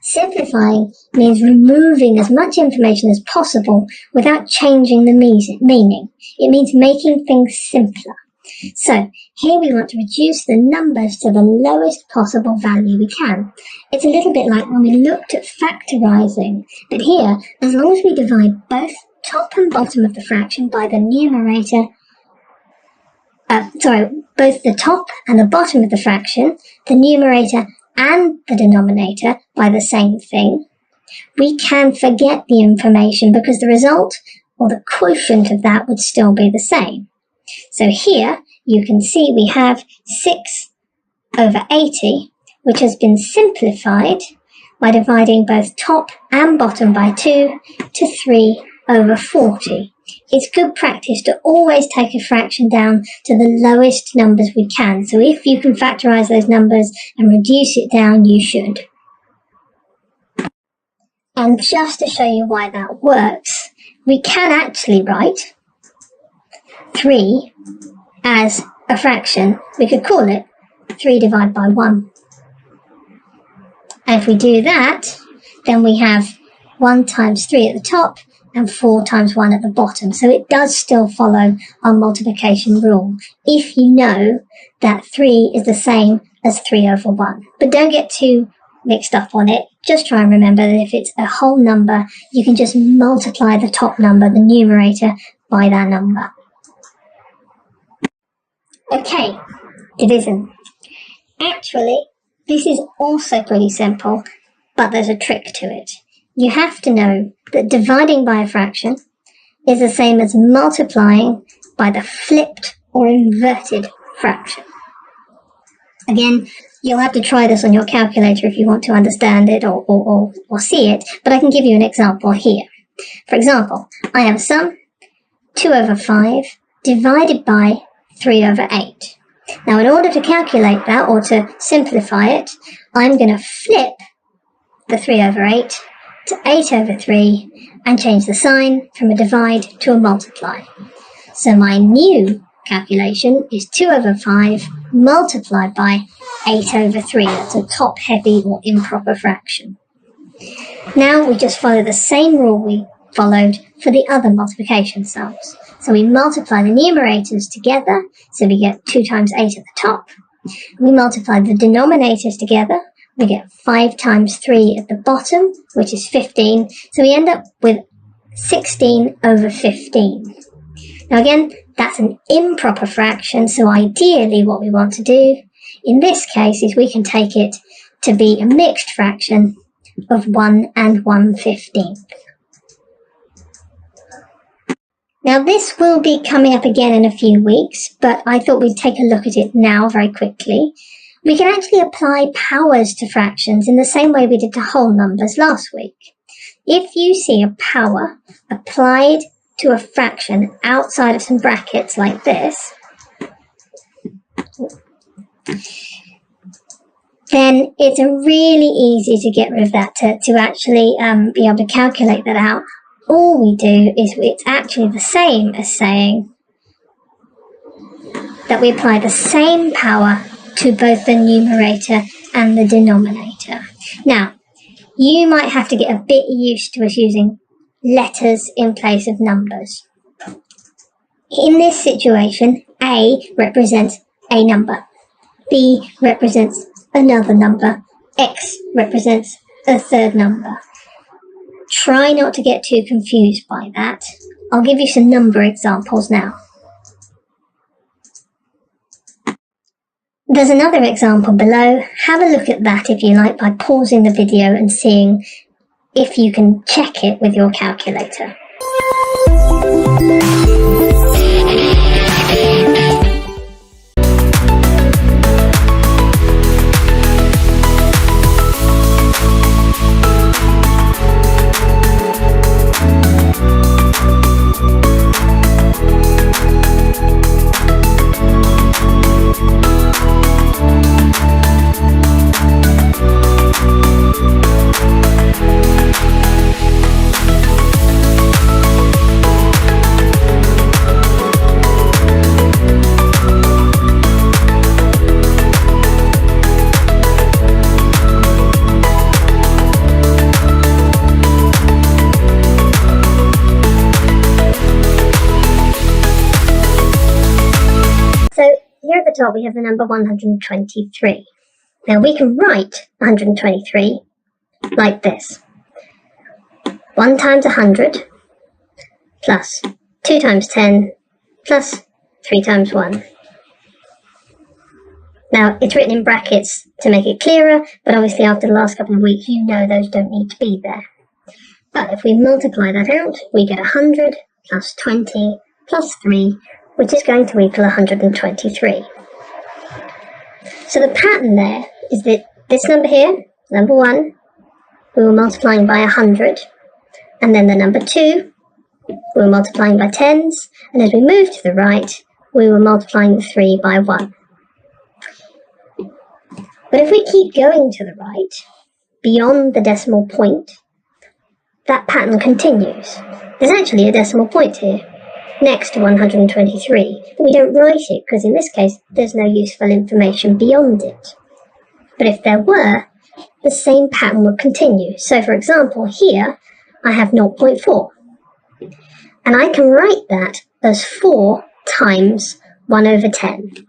Simplifying means removing as much information as possible without changing the meaning. It means making things simpler. So here we want to reduce the numbers to the lowest possible value we can. It's a little bit like when we looked at factorising, but here, as long as we divide both top and bottom of the fraction by the numerator, both the top and the bottom of the fraction, the numerator and the denominator by the same thing, we can forget the information because the result or the quotient of that would still be the same. So here you can see we have 6/80, which has been simplified by dividing both top and bottom by 2 to 3/40. It's good practice to always take a fraction down to the lowest numbers we can. So if you can factorise those numbers and reduce it down, you should. And just to show you why that works, we can actually write 3 as a fraction. We could call it 3 divided by 1. And if we do that, then we have 1 times 3 at the top and 4 times 1 at the bottom. So it does still follow our multiplication rule, if you know that 3 is the same as 3/1. But don't get too mixed up on it. Just try and remember that if it's a whole number, you can just multiply the top number, the numerator, by that number. Okay, division. Actually, this is also pretty simple, but there's a trick to it. You have to know that dividing by a fraction is the same as multiplying by the flipped or inverted fraction. Again, you'll have to try this on your calculator if you want to understand it or see it, but I can give you an example here. For example, I have a sum 2/5 divided by 3/8. Now, in order to calculate that or to simplify it, I'm going to flip the 3/8 to 8/3 and change the sign from a divide to a multiply. So my new calculation is 2/5 multiplied by 8/3. That's a top-heavy or improper fraction. Now we just follow the same rule we followed for the other multiplication sums. So we multiply the numerators together, so we get 2 times 8 at the top. We multiply the denominators together, we get 5 times 3 at the bottom, which is 15. So we end up with 16/15. Now again, that's an improper fraction, so ideally what we want to do in this case is we can take it to be a mixed fraction of 1 and 1/15. Now this will be coming up again in a few weeks, but I thought we'd take a look at it now very quickly. We can actually apply powers to fractions in the same way we did to whole numbers last week. If you see a power applied to a fraction outside of some brackets like this, then it's really easy to get rid of that, to actually be able to calculate that out. All we do is it's actually the same as saying that we apply the same power to both the numerator and the denominator. Now, you might have to get a bit used to us using letters in place of numbers. In this situation, A represents a number, B represents another number, X represents a third number. Try not to get too confused by that. I'll give you some number examples now. There's another example below. Have a look at that if you like by pausing the video and seeing if you can check it with your calculator. top we have the number 123. Now we can write 123 like this. 1 times 100 plus 2 times 10 plus 3 times 1. Now, it's written in brackets to make it clearer, but obviously after the last couple of weeks, you know those don't need to be there. But if we multiply that out, we get 100 plus 20 plus 3, which is going to equal 123. So the pattern there is that this number here, number 1, we were multiplying by 100, and then the number 2, we were multiplying by tens, and as we moved to the right, we were multiplying the 3 by 1. But if we keep going to the right, beyond the decimal point, that pattern continues. There's actually a decimal point here, next to 123, but we don't write it because in this case there's no useful information beyond it. But if there were, the same pattern would continue. So for example, here I have 0.4, and I can write that as 4 times 1 over 10.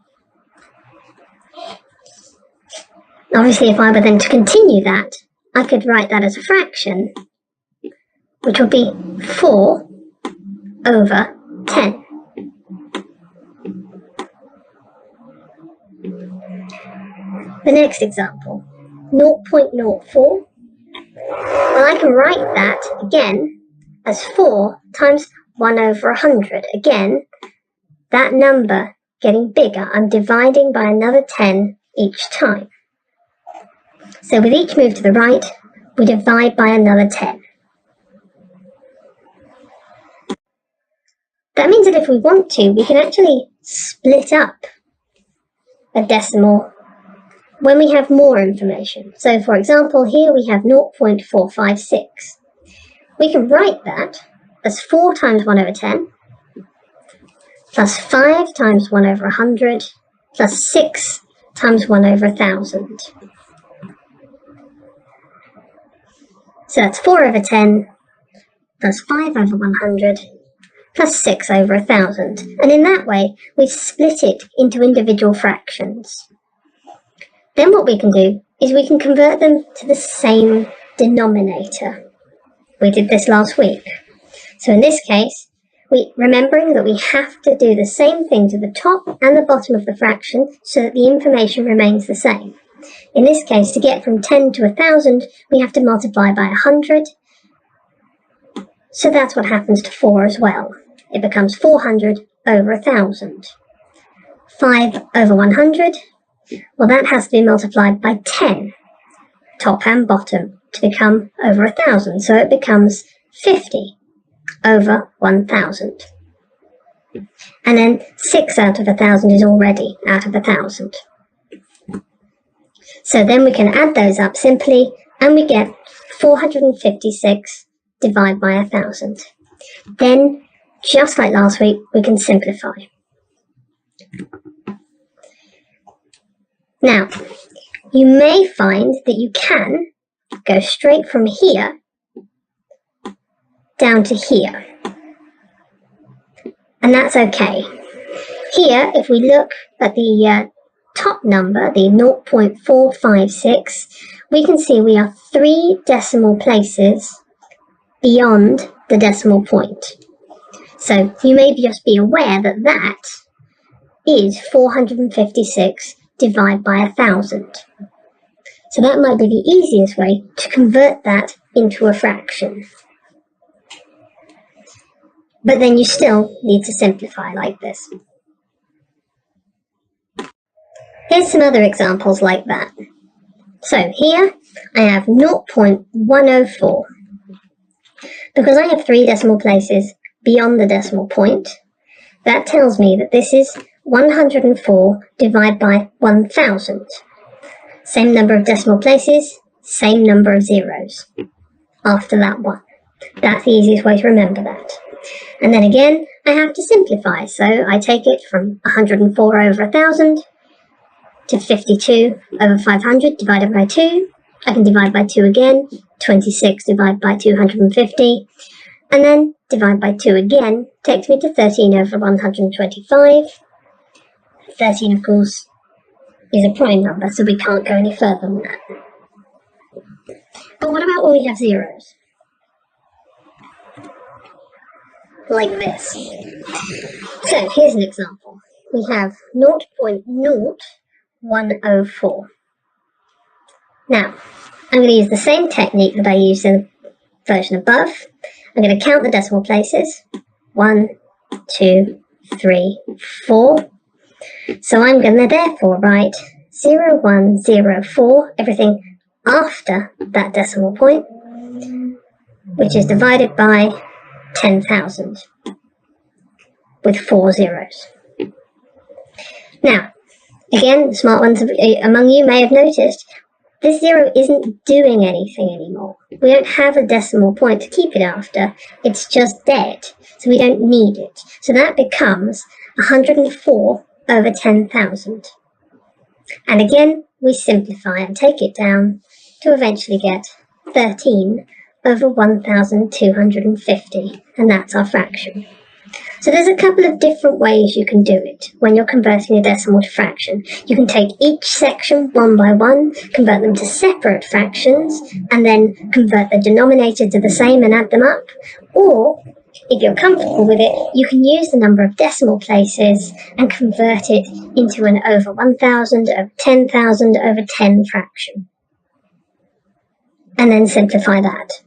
Obviously, if I were then to continue that, I could write that as a fraction, which would be 4 over 10. The next example, 0.04. Well, I can write that again as 4 times 1 over 100. Again, that number getting bigger. I'm dividing by another 10 each time. So with each move to the right, we divide by another 10. That means that if we want to, we can actually split up a decimal when we have more information. So for example, here we have 0.456. We can write that as 4 times 1 over 10, plus 5 times 1 over 100, plus 6 times 1 over 1,000. So that's 4 over 10, plus 5 over 100, plus 6 over 1,000. And in that way, we split it into individual fractions. Then what we can do is we can convert them to the same denominator. We did this last week. So in this case, remembering that we have to do the same thing to the top and the bottom of the fraction so that the information remains the same. In this case, to get from 10 to 1,000, we have to multiply by 100. So that's what happens to 4 as well. It becomes 400 over 1,000. 5 over 100, well, that has to be multiplied by 10, top and bottom, to become over 1,000. So it becomes 50 over 1,000. And then 6 out of 1,000 is already out of 1,000. So then we can add those up simply, and we get 456 divided by 1,000. Then, just like last week, we can simplify. Now, you may find that you can go straight from here down to here. And that's okay. Here, if we look at the top number, the 0.456, we can see we are 3 decimal places beyond the decimal point. So you may just be aware that that is 456 divided by 1,000. So that might be the easiest way to convert that into a fraction. But then you still need to simplify like this. Here's some other examples like that. So here I have 0.104. Because I have 3 decimal places beyond the decimal point, that tells me that this is 104 divided by 1,000. Same number of decimal places, same number of zeros after that one. That's the easiest way to remember that. And then again, I have to simplify. So I take it from 104 over 1,000 to 52 over 500 divided by 2. I can divide by 2 again, 26 divided by 250, and then divide by 2 again, takes me to 13 over 125. 13, of course, is a prime number, so we can't go any further than that. But what about when we have zeros? Like this. So here's an example. We have 0.0104. Now, I'm going to use the same technique that I used in the version above. I'm going to count the decimal places. 1, 2, 3, 4. So I'm going to therefore write 0104, everything after that decimal point, which is divided by 10,000 with 4 zeros. Now, again, the smart ones among you may have noticed this zero isn't doing anything anymore. We don't have a decimal point to keep it after. It's just dead, so we don't need it. So that becomes 104 over 10,000. And again, we simplify and take it down to eventually get 13 over 1,250, and that's our fraction. So there's a couple of different ways you can do it when you're converting a decimal to fraction. You can take each section one by one, convert them to separate fractions, and then convert the denominator to the same and add them up. Or, if you're comfortable with it, you can use the number of decimal places and convert it into an over 1,000, over 10,000, over 10 fraction. And then simplify that.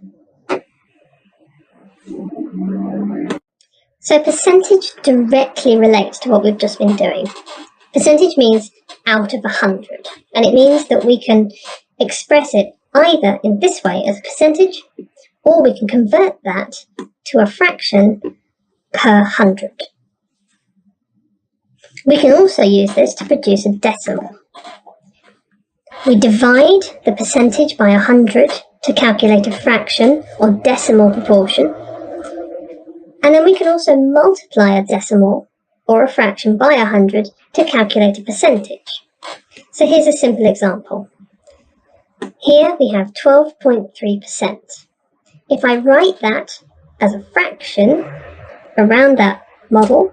So percentage directly relates to what we've just been doing. Percentage means out of 100, and it means that we can express it either in this way as a percentage, or we can convert that to a fraction per 100. We can also use this to produce a decimal. We divide the percentage by 100 to calculate a fraction or decimal proportion. And then we can also multiply a decimal or a fraction by 100 to calculate a percentage. So here's a simple example. Here we have 12.3%. If I write that as a fraction around that model,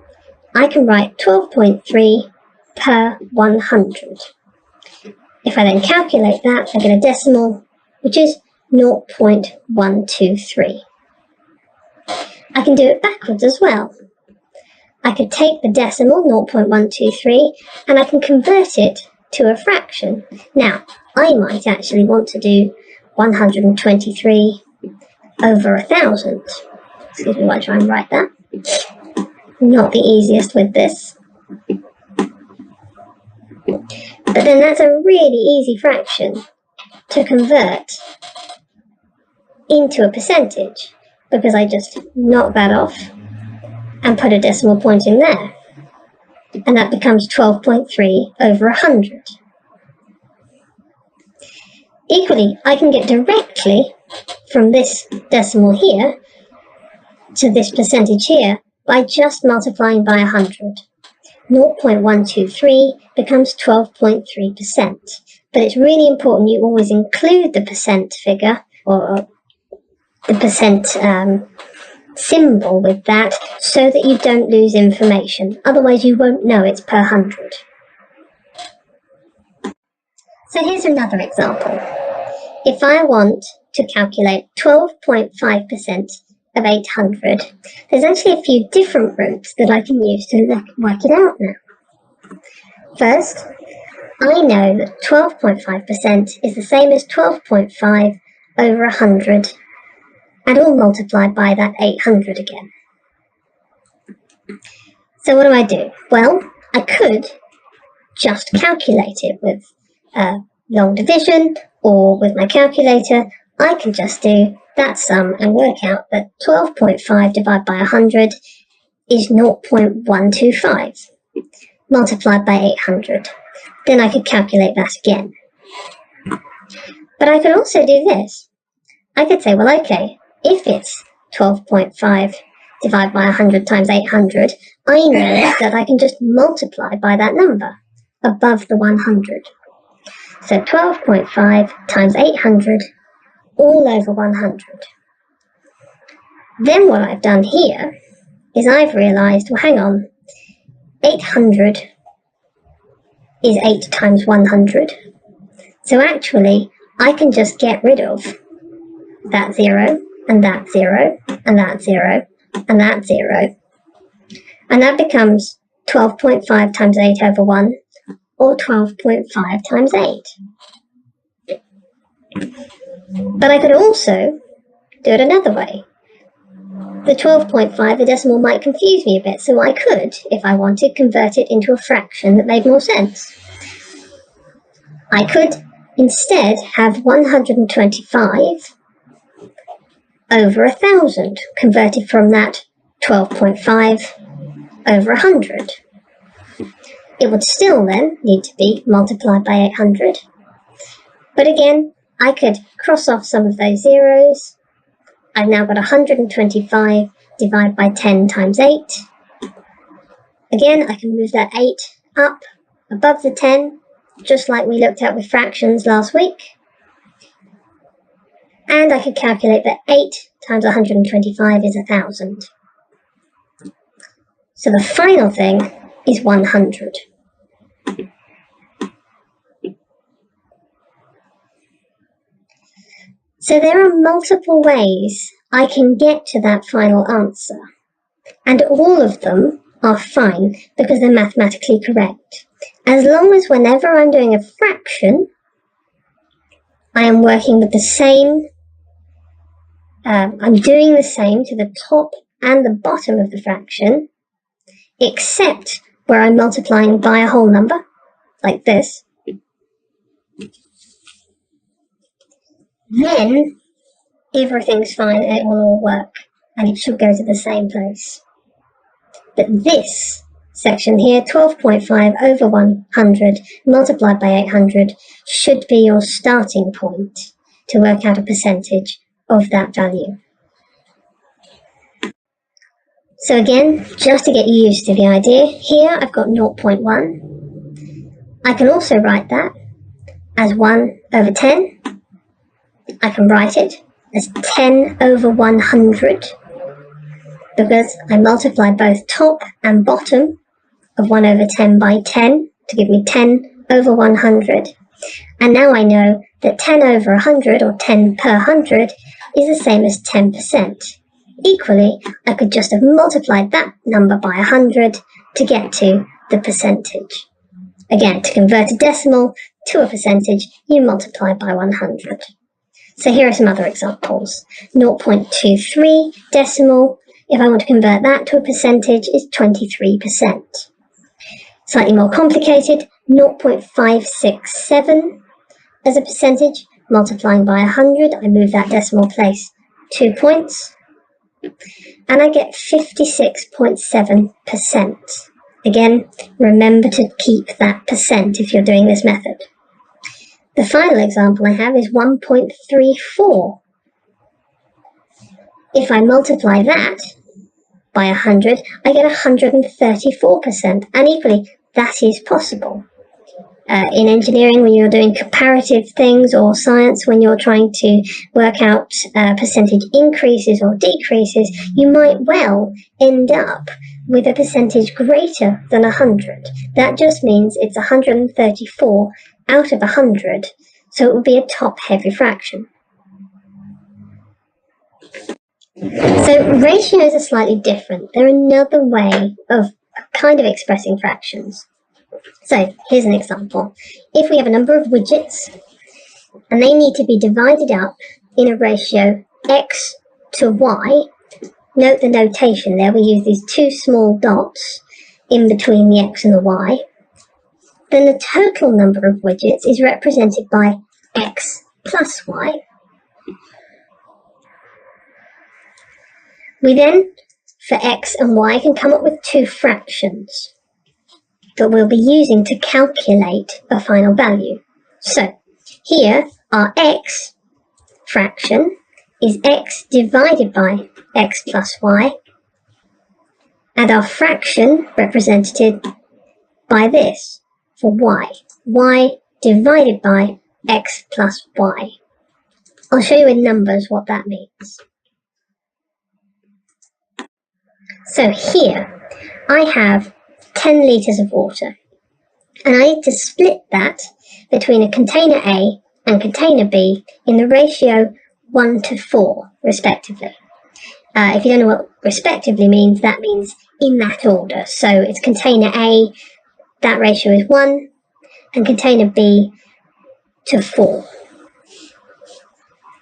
I can write 12.3 per 100. If I then calculate that, I get a decimal, which is 0.123. I can do it backwards as well. I could take the decimal, 0.123, and I can convert it to a fraction. Now, I might actually want to do 123 over 1,000. Excuse me while I try and write that. Not the easiest with this. But then that's a really easy fraction to convert into a percentage, because I just knock that off and put a decimal point in there. And that becomes 12.3 over 100. Equally, I can get directly from this decimal here to this percentage here by just multiplying by 100. 0.123 becomes 12.3%. But it's really important you always include the percent figure or the percent symbol with that so that you don't lose information. Otherwise you won't know it's per 100. So here's another example. If I want to calculate 12.5% of 800, there's actually a few different routes that I can use to work it out now. First, I know that 12.5% is the same as 12.5 over 100, and all multiplied by that 800 again. So what do? Well, I could just calculate it with long division, or with my calculator, I can just do that sum and work out that 12.5 divided by 100 is 0.125, multiplied by 800. Then I could calculate that again. But I could also do this. I could say, well, okay, if it's 12.5 divided by 100 times 800, I know that I can just multiply by that number above the 100. So 12.5 times 800 all over 100. Then what I've done here is I've realised, well, hang on, 800 is 8 times 100. So actually, I can just get rid of that 0, and that 0, and that 0, and that 0. And that becomes 12.5 times 8 over 1, or 12.5 times 8. But I could also do it another way. The 12.5, the decimal might confuse me a bit, so I could, if I wanted, convert it into a fraction that made more sense. I could instead have 125 over 1,000, converted from that 12.5 over 100. It would still then need to be multiplied by 800. But again, I could cross off some of those zeros. I've now got 125 divided by 10 times 8. Again, I can move that 8 up above the 10, just like we looked at with fractions last week. And I could calculate that 8 times 125 is 1,000. So the final thing is 100. So there are multiple ways I can get to that final answer, and all of them are fine because they're mathematically correct. As long as whenever I'm doing a fraction, I am working with the same, I'm doing the same to the top and the bottom of the fraction, except where I'm multiplying by a whole number, like this. Then everything's fine and it will all work, and it should go to the same place. But this section here, 12.5 over 100 multiplied by 800, should be your starting point to work out a percentage of that value. So again, just to get you used to the idea, here I've got 0.1. I can also write that as 1 over 10. I can write it as 10 over 100 because I multiply both top and bottom of 1 over 10 by 10 to give me 10 over 100. And now I know that 10 over 100, or 10 per 100, is the same as 10%. Equally, I could just have multiplied that number by 100 to get to the percentage. Again, to convert a decimal to a percentage, you multiply by 100. So here are some other examples. 0.23 decimal, if I want to convert that to a percentage, is 23%. Slightly more complicated, 0.567 as a percentage, multiplying by 100, I move that decimal place 2 points, and I get 56.7%. Again, remember to keep that percent if you're doing this method. The final example I have is 1.34. If I multiply that by 100, I get 134%, and equally, that is possible. In engineering, when you're doing comparative things, or science, when you're trying to work out percentage increases or decreases, you might well end up with a percentage greater than 100. That just means it's 134 out of 100, so it would be a top-heavy fraction. So ratios are slightly different. They're another way of kind of expressing fractions. So here's an example. If we have a number of widgets and they need to be divided up in a ratio x to y, note the notation there, we use these two small dots in between the x and the y, then the total number of widgets is represented by x plus y. We then, for x and y, can come up with two fractions that we'll be using to calculate a final value. So here, our x fraction is x divided by x plus y, and our fraction represented by this for y divided by x plus y. I'll show you in numbers what that means. So here, I have 10 litres of water. And I need to split that between a container A and container B in the ratio 1 to 4, respectively. If you don't know what respectively means, that means in that order. So it's container A, that ratio is 1, and container B to 4.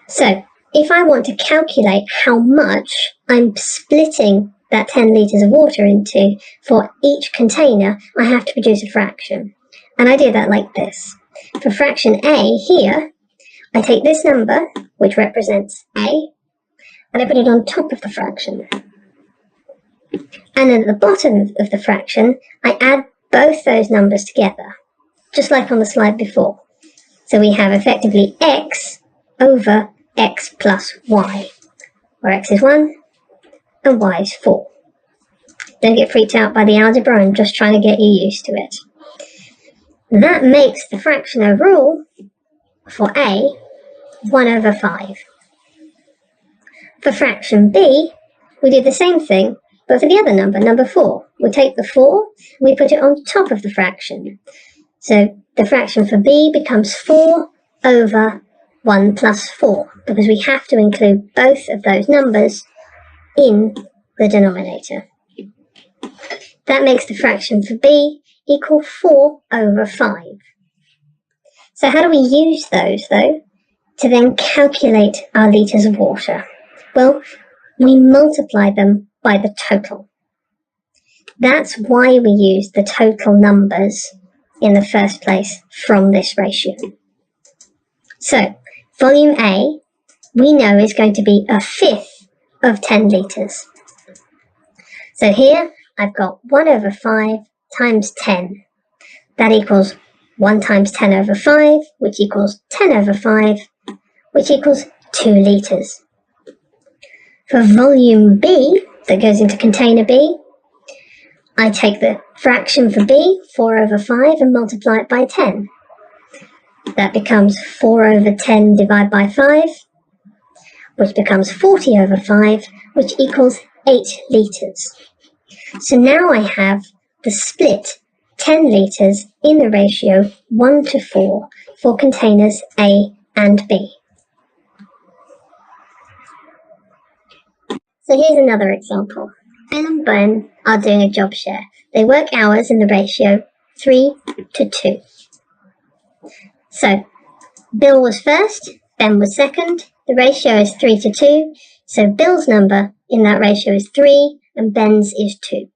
So if I want to calculate how much I'm splitting that 10 litres of water into for each container, I have to produce a fraction. And I do that like this. For fraction A here, I take this number, which represents A, and I put it on top of the fraction. And then at the bottom of the fraction, I add both those numbers together, just like on the slide before. So we have effectively x over x plus y, where x is 1 and y is 4. Don't get freaked out by the algebra, I'm just trying to get you used to it. That makes the fraction overall for A 1 over 5. For fraction B, we do the same thing, but for the other number, number 4. We take the 4, we put it on top of the fraction. So the fraction for B becomes 4 over 1 plus 4, because we have to include both of those numbers in the denominator. That makes the fraction for B equal 4 over 5. So how do we use those, though, to then calculate our litres of water? Well, we multiply them by the total. That's why we use the total numbers in the first place from this ratio. So, volume A, we know is going to be 1/5 of 10 litres. So here, I've got 1 over 5 times 10. That equals 1 times 10 over 5, which equals 10 over 5, which equals 2 litres. For volume B, that goes into container B, I take the fraction for B, 4 over 5, and multiply it by 10. That becomes 4 over 10 divided by 5, which becomes 40 over 5, which equals 8 litres. So now I have the split 10 litres in the ratio 1 to 4 for containers A and B. So here's another example. Bill and Ben are doing a job share. They work hours in the ratio 3 to 2. So Bill was first, Ben was second. The ratio is 3 to 2. So Bill's number in that ratio is 3 and Ben's is 2.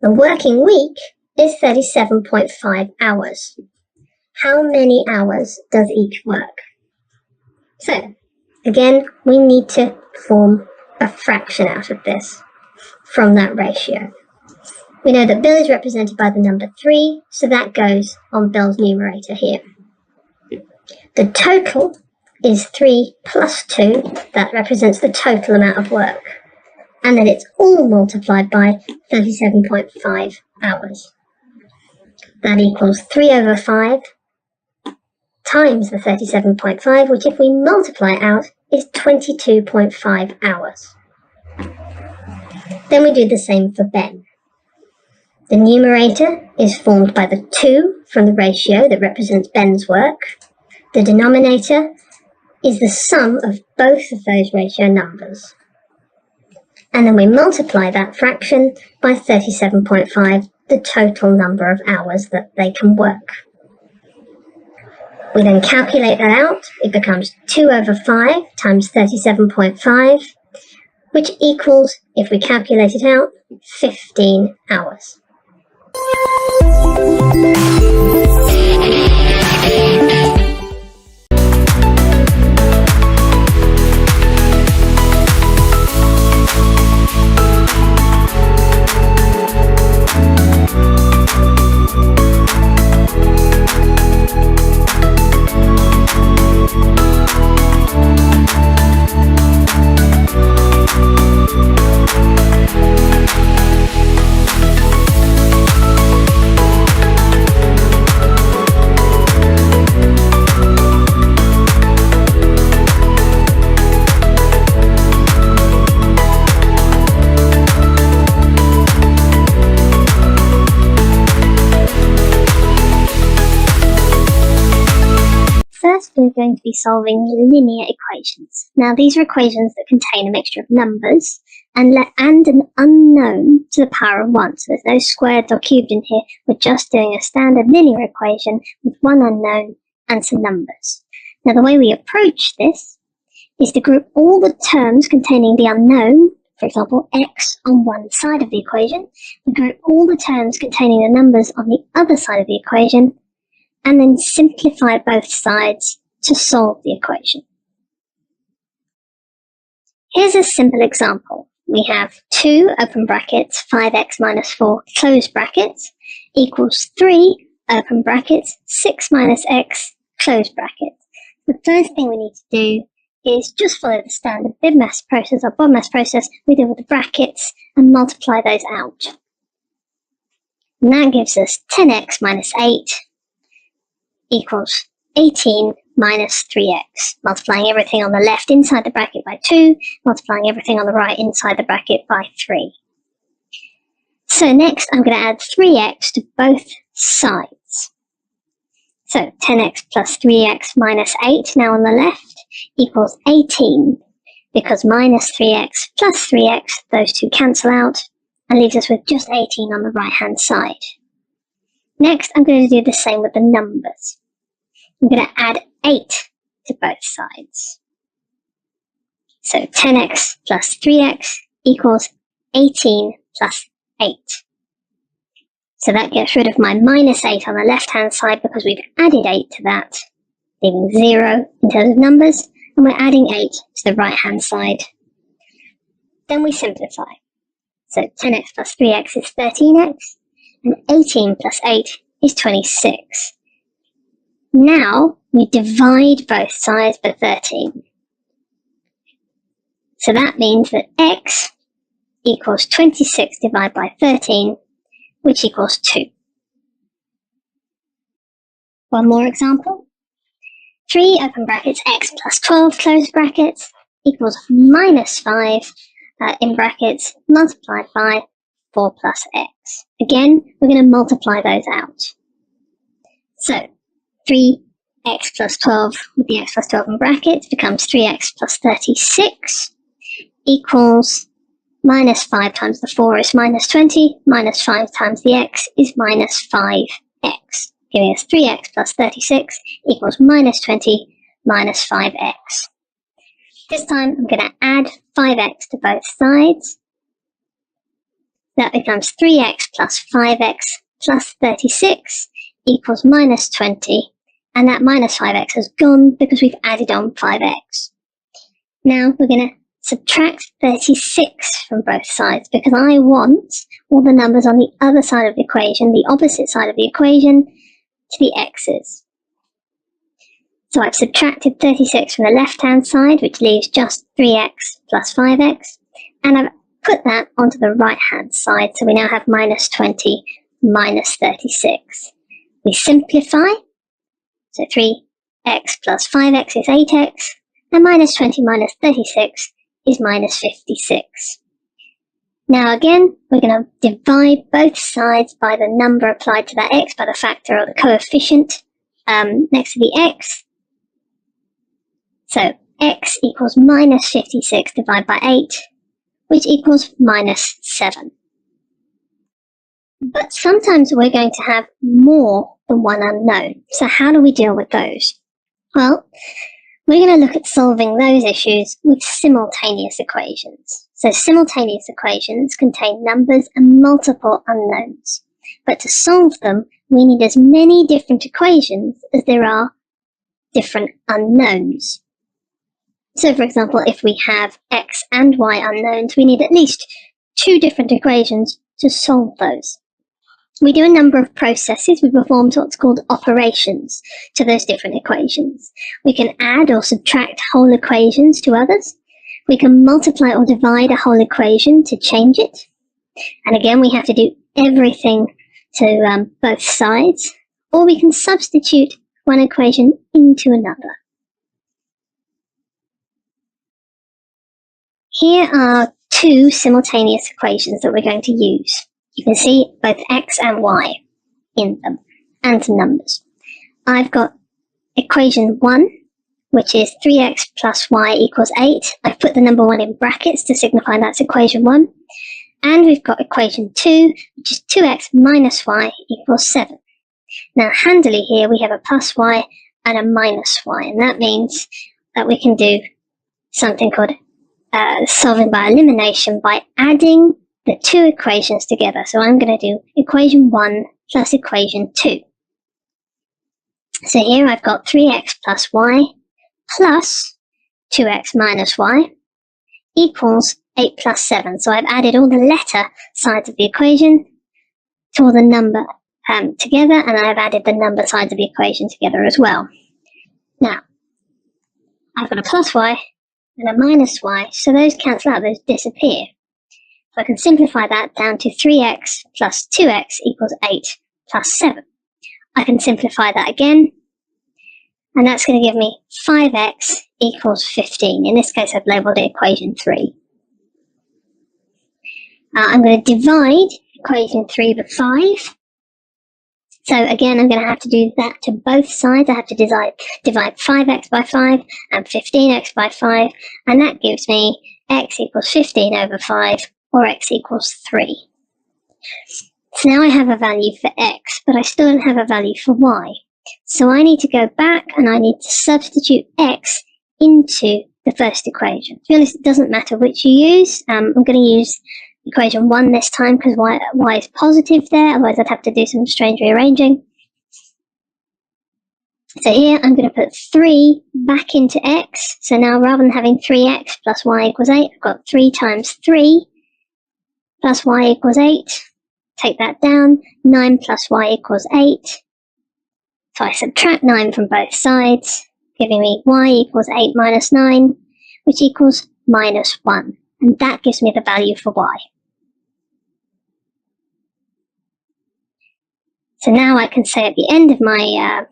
The working week is 37.5 hours. How many hours does each work? So again, we need to form a fraction out of this from that ratio. We know that Bill is represented by the number 3, so that goes on Bill's numerator here. The total is 3 plus 2, that represents the total amount of work. And then it's all multiplied by 37.5 hours. That equals 3 over 5 times the 37.5, which if we multiply out is 22.5 hours. Then we do the same for Ben. The numerator is formed by the 2 from the ratio that represents Ben's work. The denominator is the sum of both of those ratio numbers. And then we multiply that fraction by 37.5, the total number of hours that they can work. We then calculate that out. It becomes 2 over 5 times 37.5, which equals, if we calculate it out, 15 hours. be solving linear equations. Now, these are equations that contain a mixture of numbers and an unknown to the power of 1. So there's no squared or cubed in here. We're just doing a standard linear equation with one unknown and some numbers. Now, the way we approach this is to group all the terms containing the unknown, for example, x on one side of the equation. We group all the terms containing the numbers on the other side of the equation, and then simplify both sides to solve the equation. Here's a simple example. We have 2 open brackets, 5x minus 4 close brackets equals 3 open brackets, 6 minus x close brackets. The first thing we need to do is just follow the standard BIDMAS process or BODMAS process. We deal with the brackets and multiply those out. And that gives us 10x minus 8 equals 18 minus 3x, multiplying everything on the left inside the bracket by 2, multiplying everything on the right inside the bracket by 3. So next I'm going to add 3x to both sides. So 10x plus 3x minus 8 now on the left equals 18, because minus 3x plus 3x, those two cancel out, and leaves us with just 18 on the right hand side. Next I'm going to do the same with the numbers. I'm going to add 8 to both sides. So 10x plus 3x equals 18 plus 8. So that gets rid of my minus 8 on the left-hand side because we've added 8 to that, leaving 0 in terms of numbers, and we're adding 8 to the right-hand side. Then we simplify. So 10x plus 3x is 13x, and 18 plus 8 is 26. Now we divide both sides by 13. So that means that x equals 26 divided by 13, which equals 2. One more example. 3 open brackets x plus 12 close brackets equals minus 5 in brackets multiplied by 4 plus x. Again, we're going to multiply those out. So 3x plus 12 with the x plus 12 in brackets becomes 3x plus 36 equals minus 5 times the 4 is minus 20, minus 5 times the x is minus 5x, giving us 3x plus 36 equals minus 20 minus 5x. This time I'm going to add 5x to both sides. That becomes 3x plus 5x plus 36 equals minus 20, and that minus 5x has gone because we've added on 5x. Now we're going to subtract 36 from both sides because I want all the numbers on the other side of the equation, the opposite side of the equation, to be x's. So I've subtracted 36 from the left-hand side, which leaves just 3x plus 5x, and I've put that onto the right-hand side, so we now have minus 20 minus 36. We simplify, so 3x plus 5x is 8x, and minus 20 minus 36 is minus 56. Now again, we're going to divide both sides by the number applied to that x, by the factor or the coefficient next to the x. So x equals minus 56 divided by 8, which equals minus 7. But sometimes we're going to have more than one unknown. So how do we deal with those? Well, we're going to look at solving those issues with simultaneous equations. So simultaneous equations contain numbers and multiple unknowns. But to solve them, we need as many different equations as there are different unknowns. So for example, if we have x and y unknowns, we need at least 2 different equations to solve those. We do a number of processes. We perform what's called operations to those different equations. We can add or subtract whole equations to others. We can multiply or divide a whole equation to change it. And again, we have to do everything to both sides. Or we can substitute one equation into another. Here are 2 simultaneous equations that we're going to use. You can see both x and y in them, and some numbers. I've got equation 1, which is 3x plus y equals 8. I've put the number 1 in brackets to signify that's equation 1. And we've got equation 2, which is 2x minus y equals 7. Now, handily here, we have a plus y and a minus y, and that means that we can do something called solving by elimination by adding the two equations together. So I'm going to do equation 1 plus equation 2. So here I've got 3x plus y plus 2x minus y equals 8 plus 7. So I've added all the letter sides of the equation to all the number together, and I've added the number sides of the equation together as well. Now, I've got a plus y and a minus y, so those cancel out, those disappear. So I can simplify that down to 3x plus 2x equals 8 plus 7. I can simplify that again, and that's going to give me 5x equals 15. In this case, I've labelled it equation 3. I'm going to divide equation 3 by 5. So again, I'm going to have to do that to both sides. I have to divide 5x by 5 and 15x by 5, and that gives me x equals 15 over 5, or x equals 3. So now I have a value for x, but I still don't have a value for y. So I need to go back and I need to substitute x into the first equation. To be honest, it doesn't matter which you use. I'm going to use equation 1 this time because y is positive there, otherwise I'd have to do some strange rearranging. So here I'm going to put 3 back into x. So now rather than having 3x plus y equals 8, I've got 3 times 3 plus y equals 8. Take that down. 9 plus y equals 8. So I subtract 9 from both sides, giving me y equals 8 minus 9, which equals minus 1. And that gives me the value for y. So now I can say at the end of my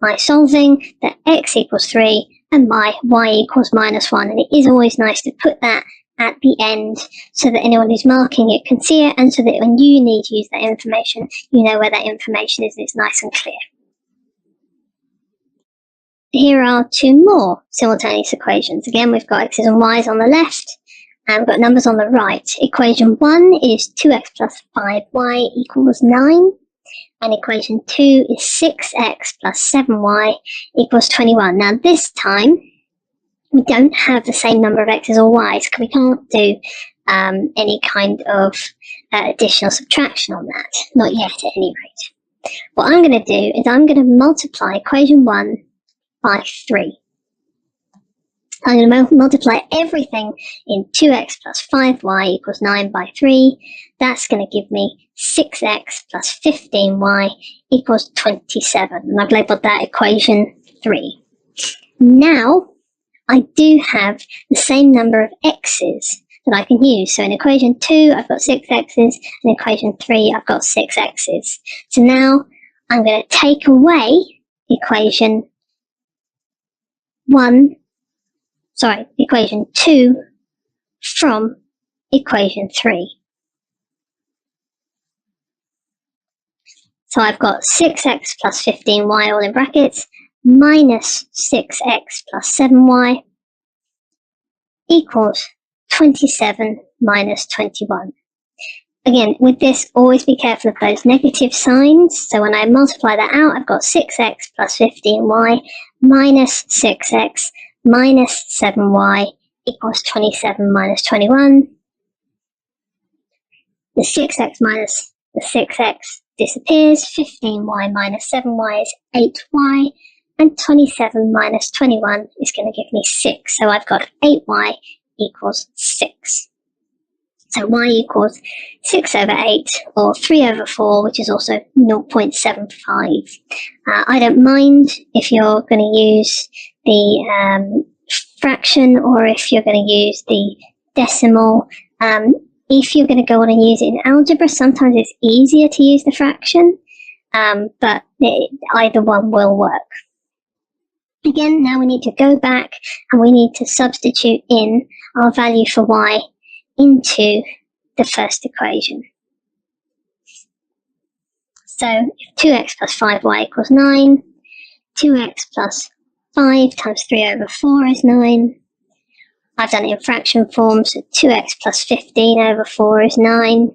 my solving that x equals 3 and my y equals minus 1. And it is always nice to put that at the end so that anyone who's marking it can see it, and so that when you need to use that information, you know where that information is and it's nice and clear. Here are 2 more simultaneous equations. Again, we've got x's and y's on the left, and we've got numbers on the right. Equation 1 is 2x plus 5y equals 9. And equation 2 is 6x plus 7y equals 21. Now this time, we don't have the same number of x's or y's, because we can't do any kind of additional subtraction on that. Not yet, at any rate. What I'm going to do is I'm going to multiply equation 1 by 3. I'm going to multiply everything in 2x plus 5y equals 9 by 3. That's going to give me 6x plus 15y equals 27. And I've labelled that equation 3. Now, I do have the same number of x's that I can use. So in equation 2, I've got 6 x's, and equation 3, I've got 6 x's. So now, I'm going to take away equation 2 from equation 3. So I've got 6x plus 15y all in brackets minus 6x plus 7y equals 27 minus 21. Again, with this, always be careful of those negative signs. So when I multiply that out, I've got 6x plus 15y minus 6x minus 7y equals 27 minus 21. The 6x minus the 6x disappears. 15y minus 7y is 8y. And 27 minus 21 is going to give me 6. So I've got 8y equals 6. So y equals 6 over 8, or 3 over 4, which is also 0.75. I don't mind if you're going to use the fraction, or if you're going to use the decimal. If you're going to go on and use it in algebra, sometimes it's easier to use the fraction, but either one will work. Again, now we need to go back and we need to substitute in our value for y into the first equation. So if 2x plus 5y equals 9, 2x plus 5 times 3 over 4 is 9. I've done it in fraction form, so 2x plus 15 over 4 is 9. I'm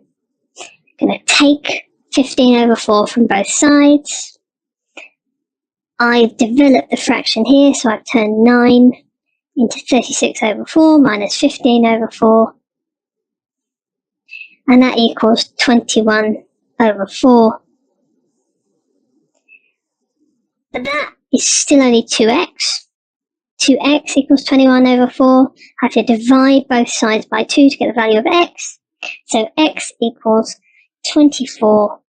going to take 15 over 4 from both sides. I've developed the fraction here, so I've turned 9 into 36 over 4 minus 15 over 4. And that equals 21 over 4. But that is still only 2x. 2x equals 21 over 4. I have to divide both sides by 2 to get the value of x. So x equals 21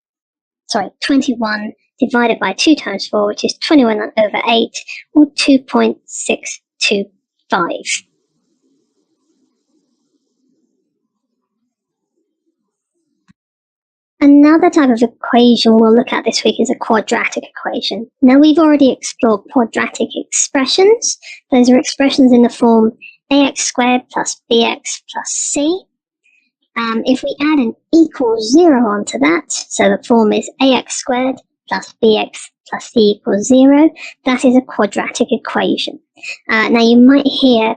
divided by 2 times 4, which is 21 over 8, or 2.625. Another type of equation we'll look at this week is a quadratic equation. Now, we've already explored quadratic expressions. Those are expressions in the form ax squared plus bx plus c. If we add an equals 0 onto that, so the form is ax squared plus bx plus c equals 0, that is a quadratic equation. Now, you might hear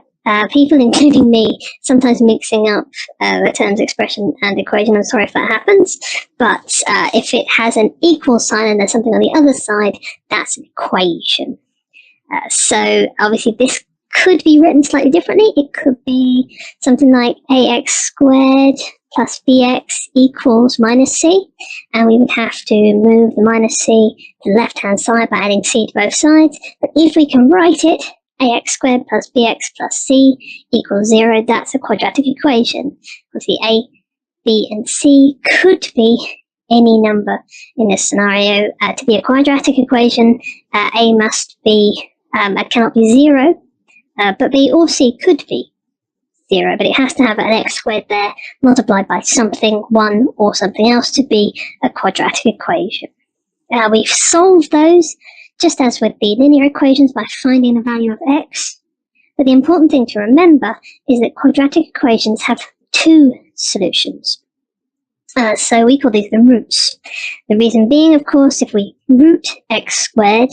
people, including me, sometimes mixing up the terms expression and equation. I'm sorry if that happens, but if it has an equal sign and there's something on the other side, that's an equation. So obviously this could be written slightly differently. It could be something like ax squared plus bx equals minus c, and we would have to move the minus c to the left-hand side by adding c to both sides. But if we can write it, ax squared plus bx plus c equals 0, that's a quadratic equation. Obviously, a, b, and c could be any number in this scenario. To be a quadratic equation, a must be, cannot be 0, but b or c could be 0, but it has to have an x squared there multiplied by something, 1 or something else, to be a quadratic equation. We've solved those just as with the linear equations by finding the value of x. But the important thing to remember is that quadratic equations have 2 solutions. So we call these the roots. The reason being, of course, if we root x squared,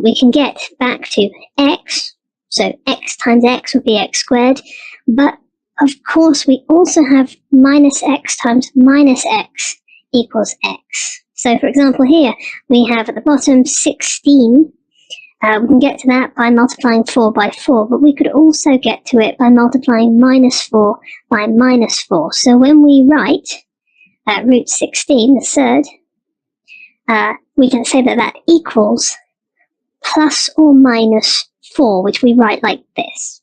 we can get back to x. So x times x would be x squared. But of course, we also have minus x times minus x equals x. So, for example, here we have at the bottom 16. We can get to that by multiplying 4 by 4, but we could also get to it by multiplying minus 4 by minus 4. So when we write root 16, the third, we can say that that equals plus or minus 4, which we write like this.